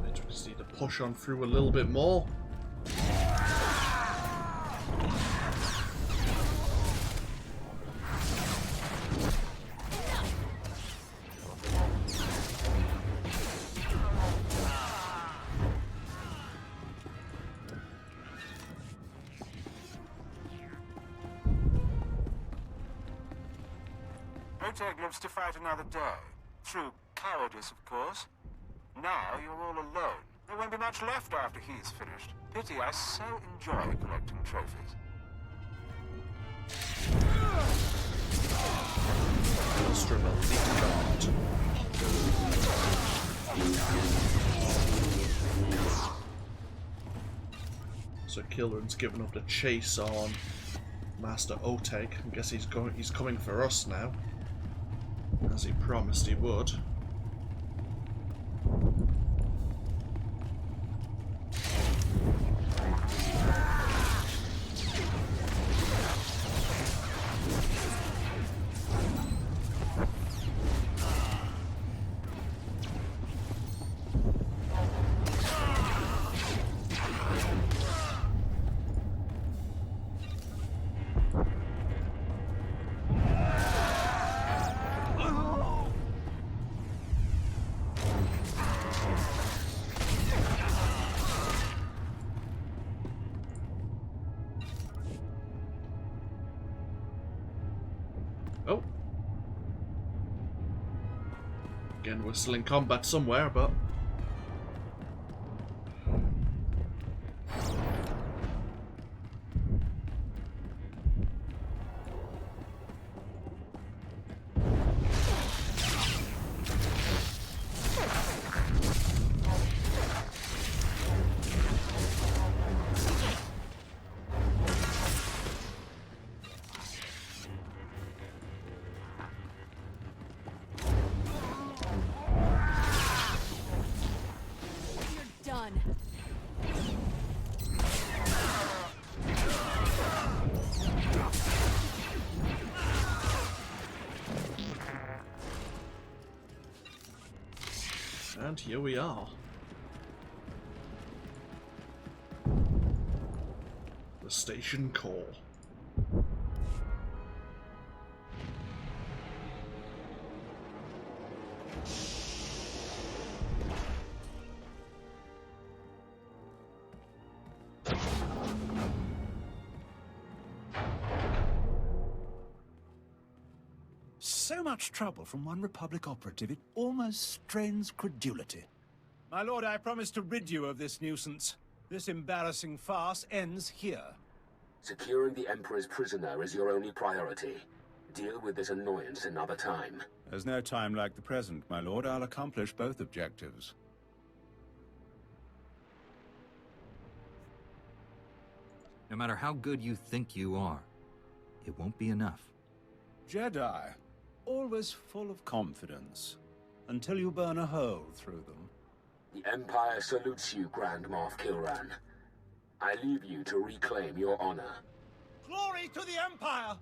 I just need to push on through a little bit more. Oteg lives to fight another day. Through cowardice, of course. Now you're all alone. There won't be much left after he's finished. Pity, I so enjoy collecting trophies. Maelstrom elite guard. So Kilran's given up the chase on Master Oteg. I guess he's coming for us now, as he promised he would. Oh. Again, we're still in combat somewhere, but... And here we are. The station core. So much trouble from one Republic operative, it almost strains credulity. My lord, I promise to rid you of this nuisance. This embarrassing farce ends here. Securing the Emperor's prisoner is your only priority. Deal with this annoyance another time. There's no time like the present, my lord. I'll accomplish both objectives. No matter how good you think you are, it won't be enough. Jedi, always full of confidence, until you burn a hole through them. The Empire salutes you, Grand Moff Kilran. I leave you to reclaim your honor. Glory to the Empire!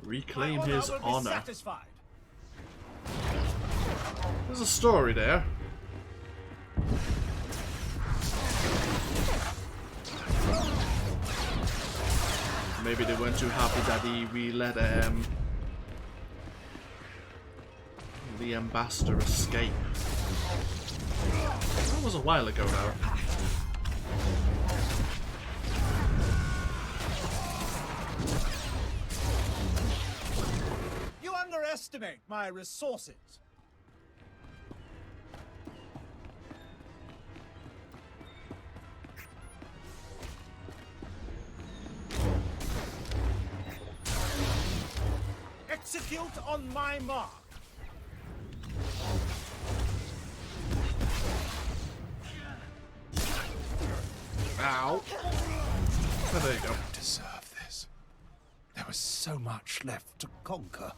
Reclaim his honor. Satisfied. There's a story there. Maybe they weren't too happy that we let the ambassador escape. That was a while ago now. You underestimate my resources. Execute on my mark. Ow. Oh, there you go. Deserve this. There was so much left to conquer.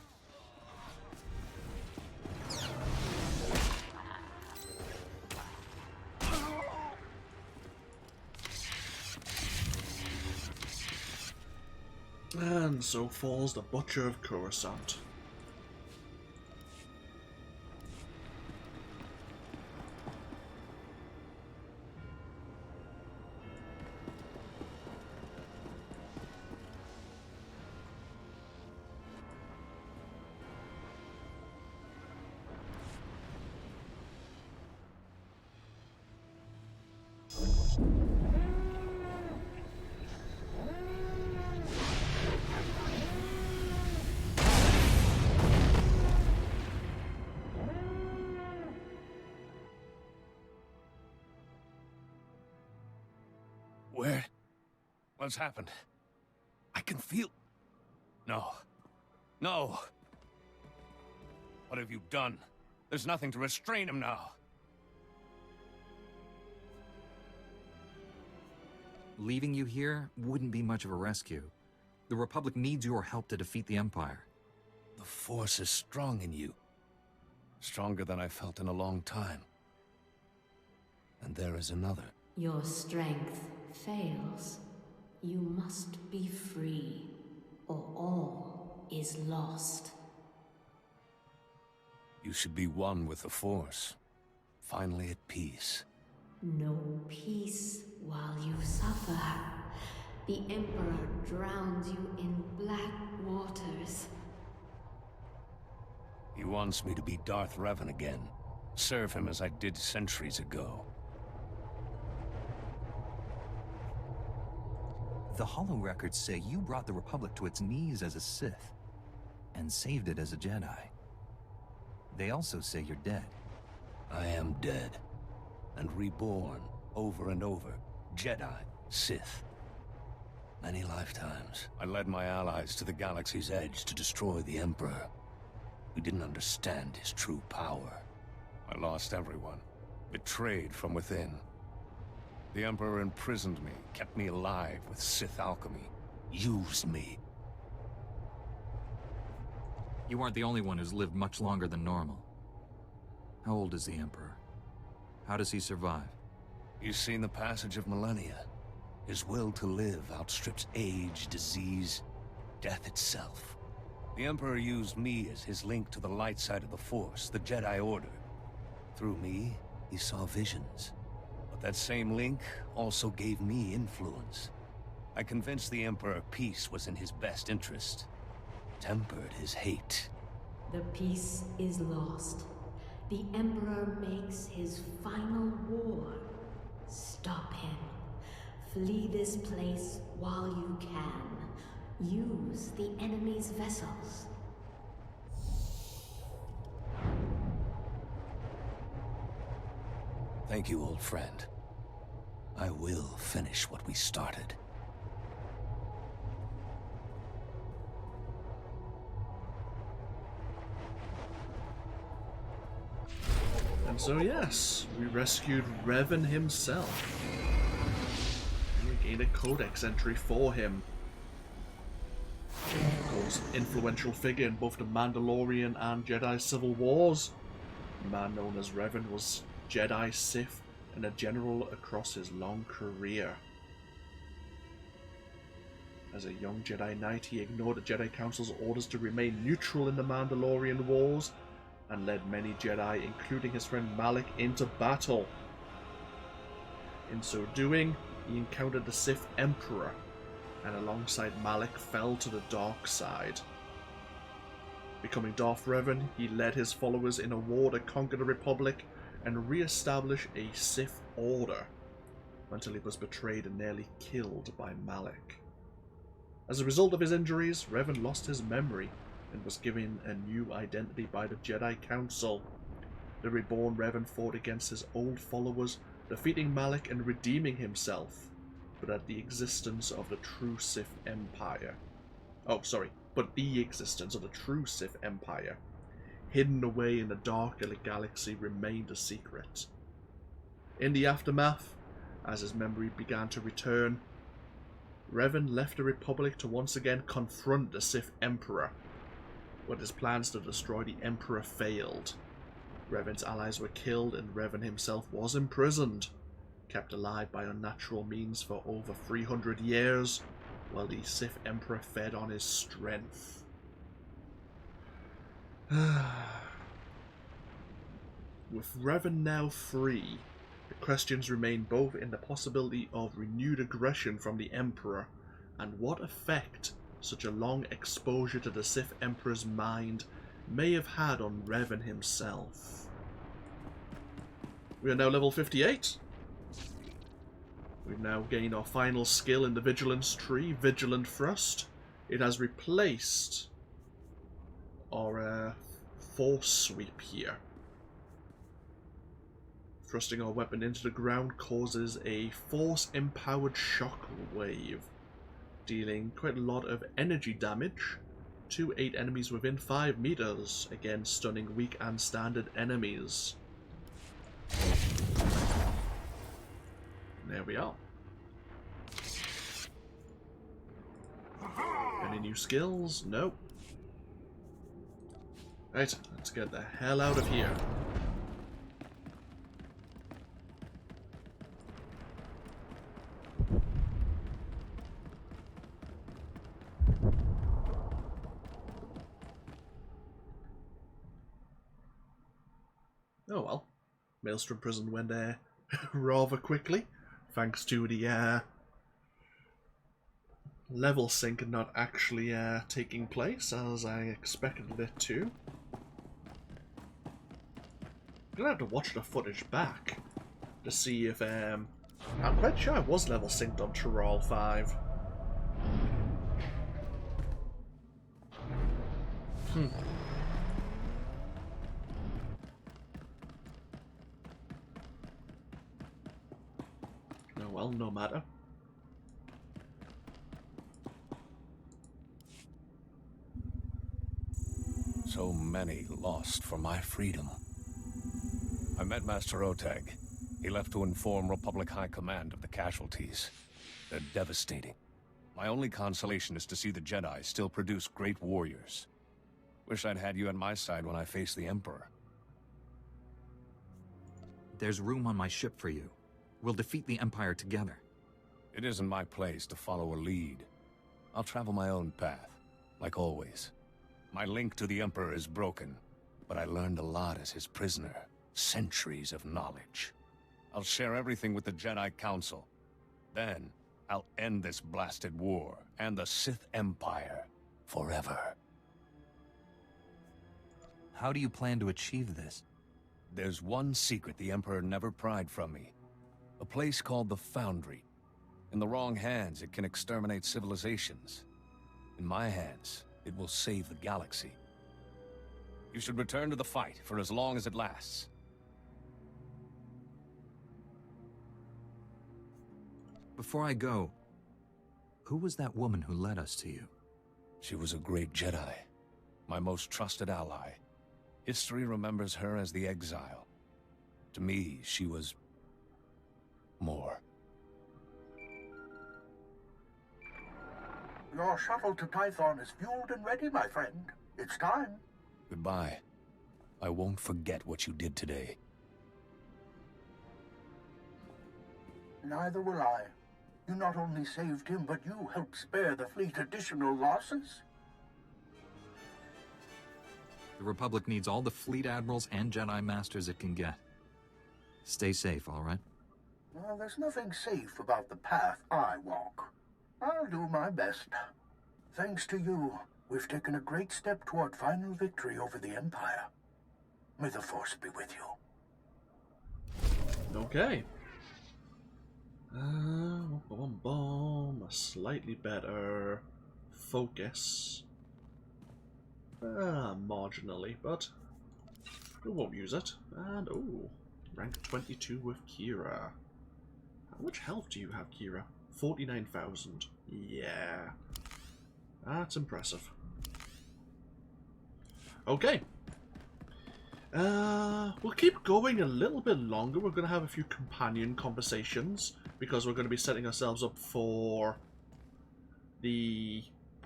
And so falls the Butcher of Coruscant. What's happened? I can feel... No. No! What have you done? There's nothing to restrain him now. Leaving you here wouldn't be much of a rescue. The Republic needs your help to defeat the Empire. The Force is strong in you. Stronger than I felt in a long time. And there is another. Your strength fails. You must be free, or all is lost. You should be one with the Force. Finally at peace. No peace while you suffer. The Emperor drowns you in black waters. He wants me to be Darth Revan again. Serve him as I did centuries ago. The Hollow records say you brought the Republic to its knees as a Sith, and saved it as a Jedi. They also say you're dead. I am dead, and reborn over and over. Jedi, Sith. Many lifetimes, I led my allies to the galaxy's edge to destroy the Emperor. We didn't understand his true power. I lost everyone, betrayed from within. The Emperor imprisoned me, kept me alive with Sith alchemy, used me. You aren't the only one who's lived much longer than normal. How old is the Emperor? How does he survive? He's seen the passage of millennia. His will to live outstrips age, disease, death itself. The Emperor used me as his link to the light side of the Force, the Jedi Order. Through me, he saw visions. But that same link also gave me influence. I convinced the Emperor peace was in his best interest. Tempered his hate. The peace is lost. The Emperor makes his final war. Stop him. Flee this place while you can. Use the enemy's vessels. Thank you, old friend. I will finish what we started. And so yes, we rescued Revan himself. And we gained a codex entry for him. Of course, influential figure in both the Mandalorian and Jedi Civil Wars. The man known as Revan was Jedi, Sith, and a general across his long career. As a young Jedi Knight, he ignored the Jedi Council's orders to remain neutral in the Mandalorian Wars, and led many Jedi, including his friend Malak, into battle. In so doing, he encountered the Sith Emperor, and alongside Malak fell to the dark side. Becoming Darth Revan, he led his followers in a war to conquer the Republic and re-establish a Sith Order, until he was betrayed and nearly killed by Malak. As a result of his injuries, Revan lost his memory and was given a new identity by the Jedi Council. The reborn Revan fought against his old followers, defeating Malak and redeeming himself, but at the existence of the true Sith Empire. But the existence of the true Sith Empire, hidden away in the dark of the galaxy, remained a secret. In the aftermath, as his memory began to return, Revan left the Republic to once again confront the Sith Emperor, but his plans to destroy the Emperor failed. Revan's allies were killed and Revan himself was imprisoned, kept alive by unnatural means for over 300 years, while the Sith Emperor fed on his strength. With Revan now free, the questions remain both in the possibility of renewed aggression from the Emperor, and what effect such a long exposure to the Sith Emperor's mind may have had on Revan himself. We are now level 58. We've now gained our final skill in the Vigilance tree, Vigilant Thrust. It has replaced our Force Sweep here. Thrusting our weapon into the ground causes a Force-empowered shock wave dealing quite a lot of energy damage to 8 enemies within 5 meters, again stunning weak and standard enemies. There we are. Any new skills? Nope. Right, let's get the hell out of here. Oh well. Maelstrom prison went there rather quickly, thanks to the level sync not actually taking place as I expected it to. I'm gonna have to watch the footage back to see if I'm quite sure I was level synced on Taral 5. Oh well, no matter. So many lost for my freedom. I met Master Oteg. He left to inform Republic High Command of the casualties. They're devastating. My only consolation is to see the Jedi still produce great warriors. Wish I'd had you on my side when I faced the Emperor. There's room on my ship for you. We'll defeat the Empire together. It isn't my place to follow a lead. I'll travel my own path, like always. My link to the Emperor is broken, but I learned a lot as his prisoner. Centuries of knowledge. I'll share everything with the Jedi Council. Then, I'll end this blasted war and the Sith Empire forever. How do you plan to achieve this? There's one secret the Emperor never pried from me. A place called the Foundry. In the wrong hands, it can exterminate civilizations. In my hands, it will save the galaxy. You should return to the fight for as long as it lasts. Before I go, who was that woman who led us to you? She was a great Jedi, my most trusted ally. History remembers her as the Exile. To me, she was more. Your shuttle to Tython is fueled and ready, my friend. It's time. Goodbye. I won't forget what you did today. Neither will I. You not only saved him, but you helped spare the fleet additional losses. The Republic needs all the fleet admirals and Jedi Masters it can get. Stay safe, all right? Well, there's nothing safe about the path I walk. I'll do my best. Thanks to you, we've taken a great step toward final victory over the Empire. May the Force be with you. Okay. A slightly better focus. Marginally, but we won't use it. And, oh, rank 22 with Kira. How much health do you have, Kira? 49,000. Yeah. That's impressive. Okay. We'll keep going a little bit longer. We're going to have a few companion conversations because we're going to be setting ourselves up for the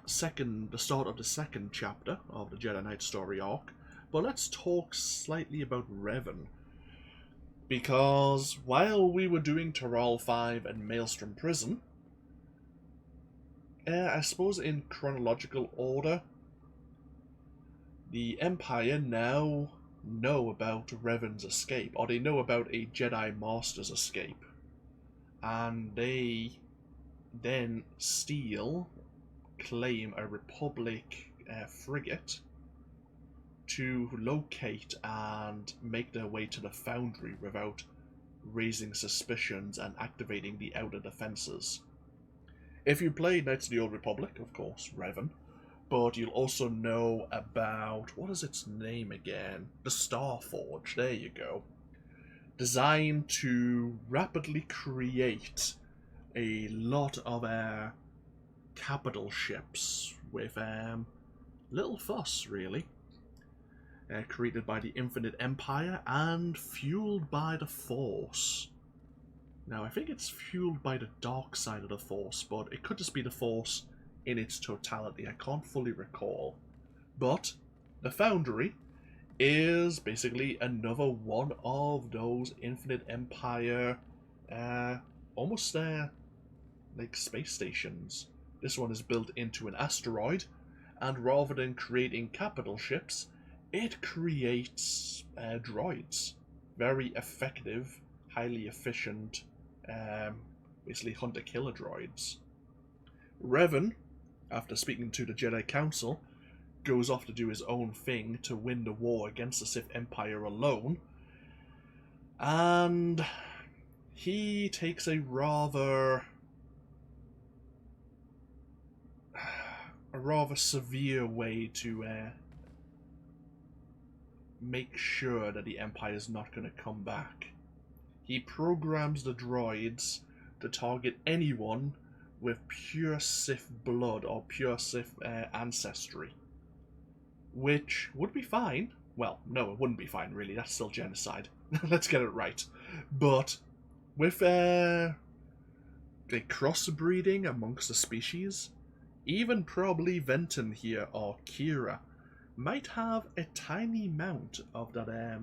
start of the second chapter of the Jedi Knight story arc. But let's talk slightly about Revan. Because while we were doing Taral 5 and Maelstrom Prison, I suppose in chronological order, the Empire now know about Revan's escape, or they know about a Jedi Master's escape, and they then claim a Republic frigate to locate and make their way to the Foundry without raising suspicions and activating the outer defenses. If you play Knights of the Old Republic, of course, Revan, but you'll also know about, what is its name again? The Starforge, there you go. Designed to rapidly create a lot of capital ships with little fuss, really. Created by the Infinite Empire and fueled by the Force. Now, I think it's fueled by the dark side of the Force, but it could just be the Force in its totality. I can't fully recall. But the Foundry is basically another one of those Infinite Empire, almost like space stations. This one is built into an asteroid, and rather than creating capital ships, it creates droids. Very effective, highly efficient, basically hunter-killer droids. Revan, after speaking to the Jedi Council, goes off to do his own thing to win the war against the Sith Empire alone, and he takes a rather severe way to make sure that the Empire is not going to come back. He programs the droids to target anyone with pure Sith blood or pure Sith ancestry. Which would be fine. Well, no, it wouldn't be fine, really. That's still genocide. Let's get it right. But with a crossbreeding amongst the species, even probably Venton here or Kira might have a tiny amount of that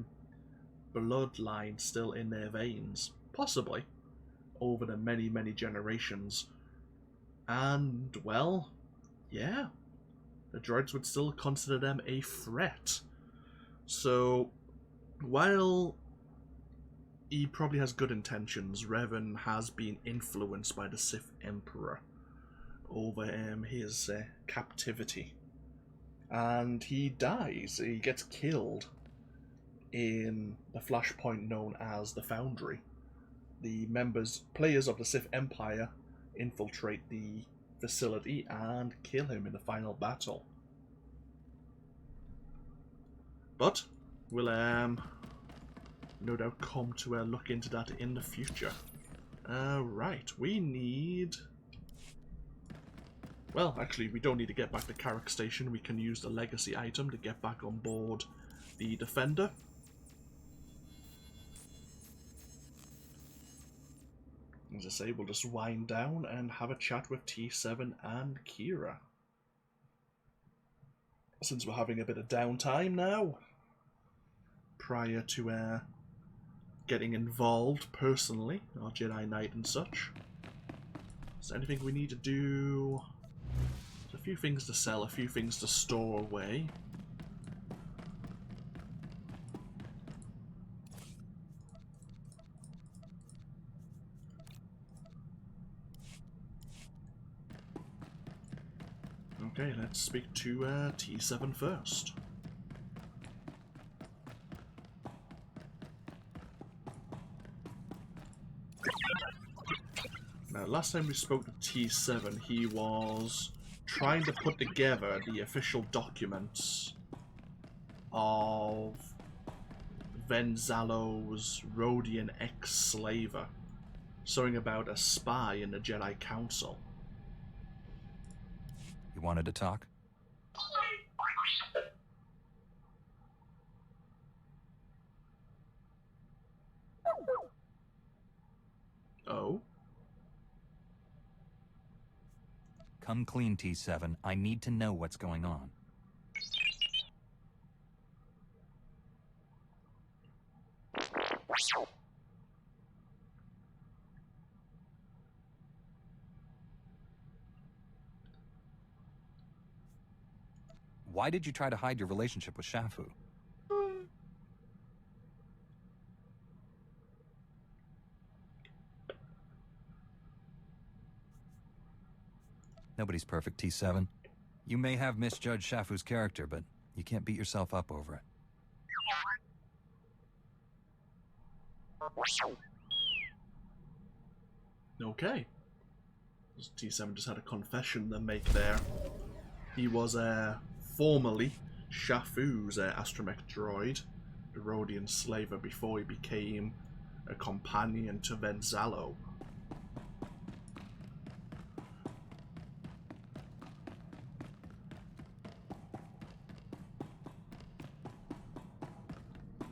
bloodline still in their veins. Possibly. Over the many, many generations. And, well, yeah. The droids would still consider them a threat. So, while he probably has good intentions, Revan has been influenced by the Sith Emperor over his captivity. And he dies. He gets killed in the flashpoint known as the Foundry. The players of the Sith Empire infiltrate the facility and kill him in the final battle. But we'll no doubt come to look into that in the future. Right, we need... Well, actually, we don't need to get back to Carrick Station. We can use the legacy item to get back on board the Defender. As I say, we'll just wind down and have a chat with T7 and Kira. Since we're having a bit of downtime now, prior to getting involved personally, our Jedi Knight and such. Is there anything we need to do? There's a few things to sell, a few things to store away. Okay, let's speak to T7 first. Now, last time we spoke to T7, he was trying to put together the official documents of Venzalo's Rhodian ex-slaver, something about a spy in the Jedi Council. You wanted to talk? Oh? Come clean, T7. I need to know what's going on. Why did you try to hide your relationship with Shafu? Nobody's perfect, T7. You may have misjudged Shafu's character, but you can't beat yourself up over it. Okay. T7 just had a confession to make there. He was formerly Shafu's astromech droid, the Rhodian slaver, before he became a companion to Venzalo.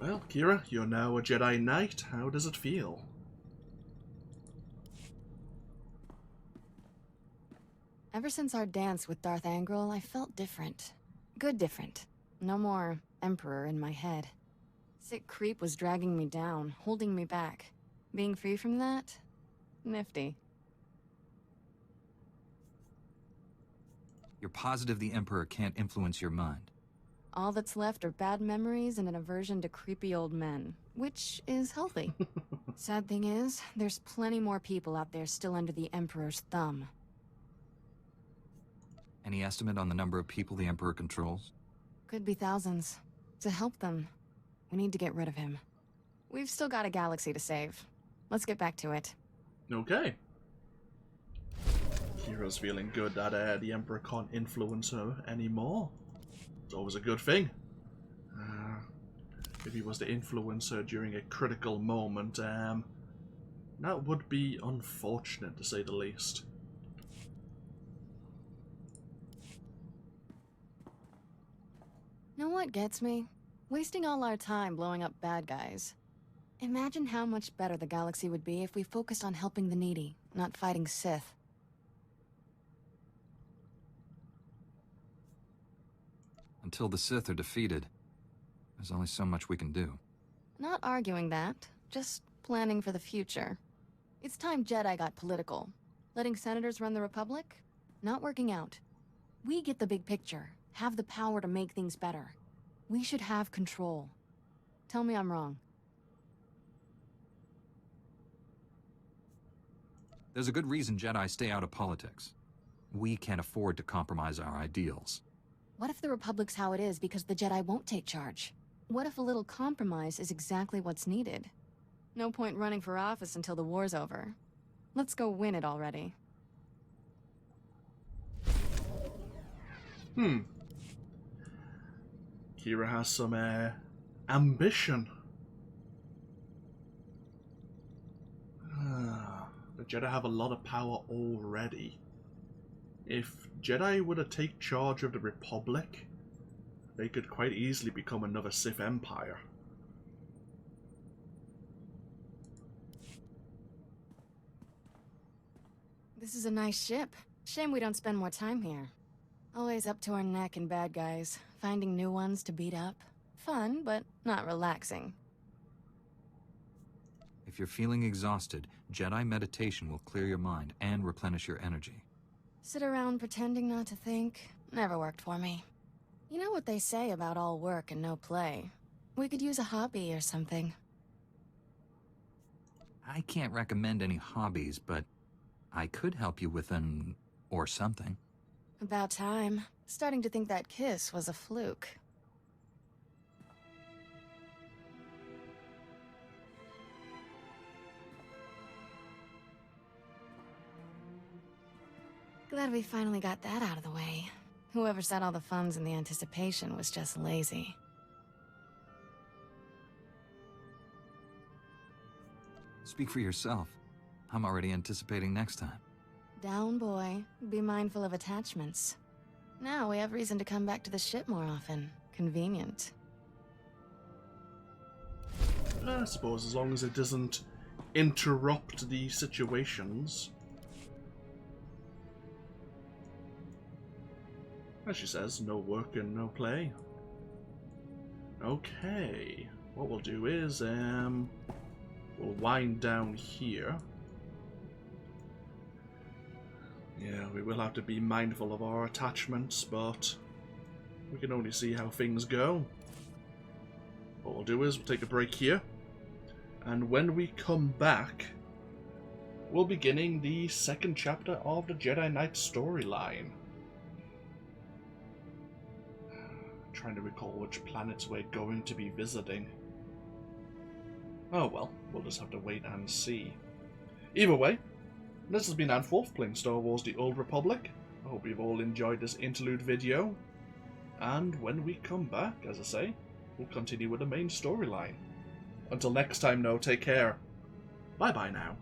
Well, Kira, you're now a Jedi Knight. How does it feel? Ever since our dance with Darth Angral, I felt different. Good different. No more Emperor in my head. Sick creep was dragging me down, holding me back. Being free from that? Nifty. You're positive the Emperor can't influence your mind? All that's left are bad memories and an aversion to creepy old men, which is healthy. Sad thing is, there's plenty more people out there still under the Emperor's thumb. Any estimate on the number of people the Emperor controls? Could be thousands. To help them, we need to get rid of him. We've still got a galaxy to save. Let's get back to it. Okay. Kira's feeling good that the Emperor can't influence her anymore. It's always a good thing. If he was to influence her during a critical moment, that would be unfortunate to say the least. Know what gets me? Wasting all our time blowing up bad guys. Imagine how much better the galaxy would be if we focused on helping the needy, not fighting Sith. Until the Sith are defeated, there's only so much we can do. Not arguing that, just planning for the future. It's time Jedi got political. Letting senators run the Republic? Not working out. We get the big picture, have the power to make things better. We should have control. Tell me I'm wrong. There's a good reason Jedi stay out of politics. We can't afford to compromise our ideals. What if the Republic's how it is because the Jedi won't take charge? What if a little compromise is exactly what's needed? No point running for office until the war's over. Let's go win it already. Kira has some ambition. The Jedi have a lot of power already. If Jedi were to take charge of the Republic, they could quite easily become another Sith Empire. This is a nice ship. Shame we don't spend more time here. Always up to our neck in bad guys, finding new ones to beat up. Fun, but not relaxing. If you're feeling exhausted, Jedi meditation will clear your mind and replenish your energy. Sit around pretending not to think. Never worked for me. You know what they say about all work and no play. We could use a hobby or something. I can't recommend any hobbies, but I could help you with an... or something. About time. Starting to think that kiss was a fluke. Glad we finally got that out of the way. Whoever said all the fun's in the anticipation was just lazy. Speak for yourself. I'm already anticipating next time. Down, boy. Be mindful of attachments. Now we have reason to come back to the ship more often. Convenient. I suppose as long as it doesn't interrupt the situations. As she says, no work and no play. Okay, what we'll do is, we'll wind down here. Yeah, we will have to be mindful of our attachments, but we can only see how things go. What we'll do is we'll take a break here, and when we come back, we're beginning the second chapter of the Jedi Knight storyline. Trying to recall which planets we're going to be visiting. Oh well, we'll just have to wait and see. Either way, this has been AnthWolf playing Star Wars The Old Republic. I hope you've all enjoyed this interlude video. And when we come back, as I say, we'll continue with the main storyline. Until next time, though, take care. Bye bye now.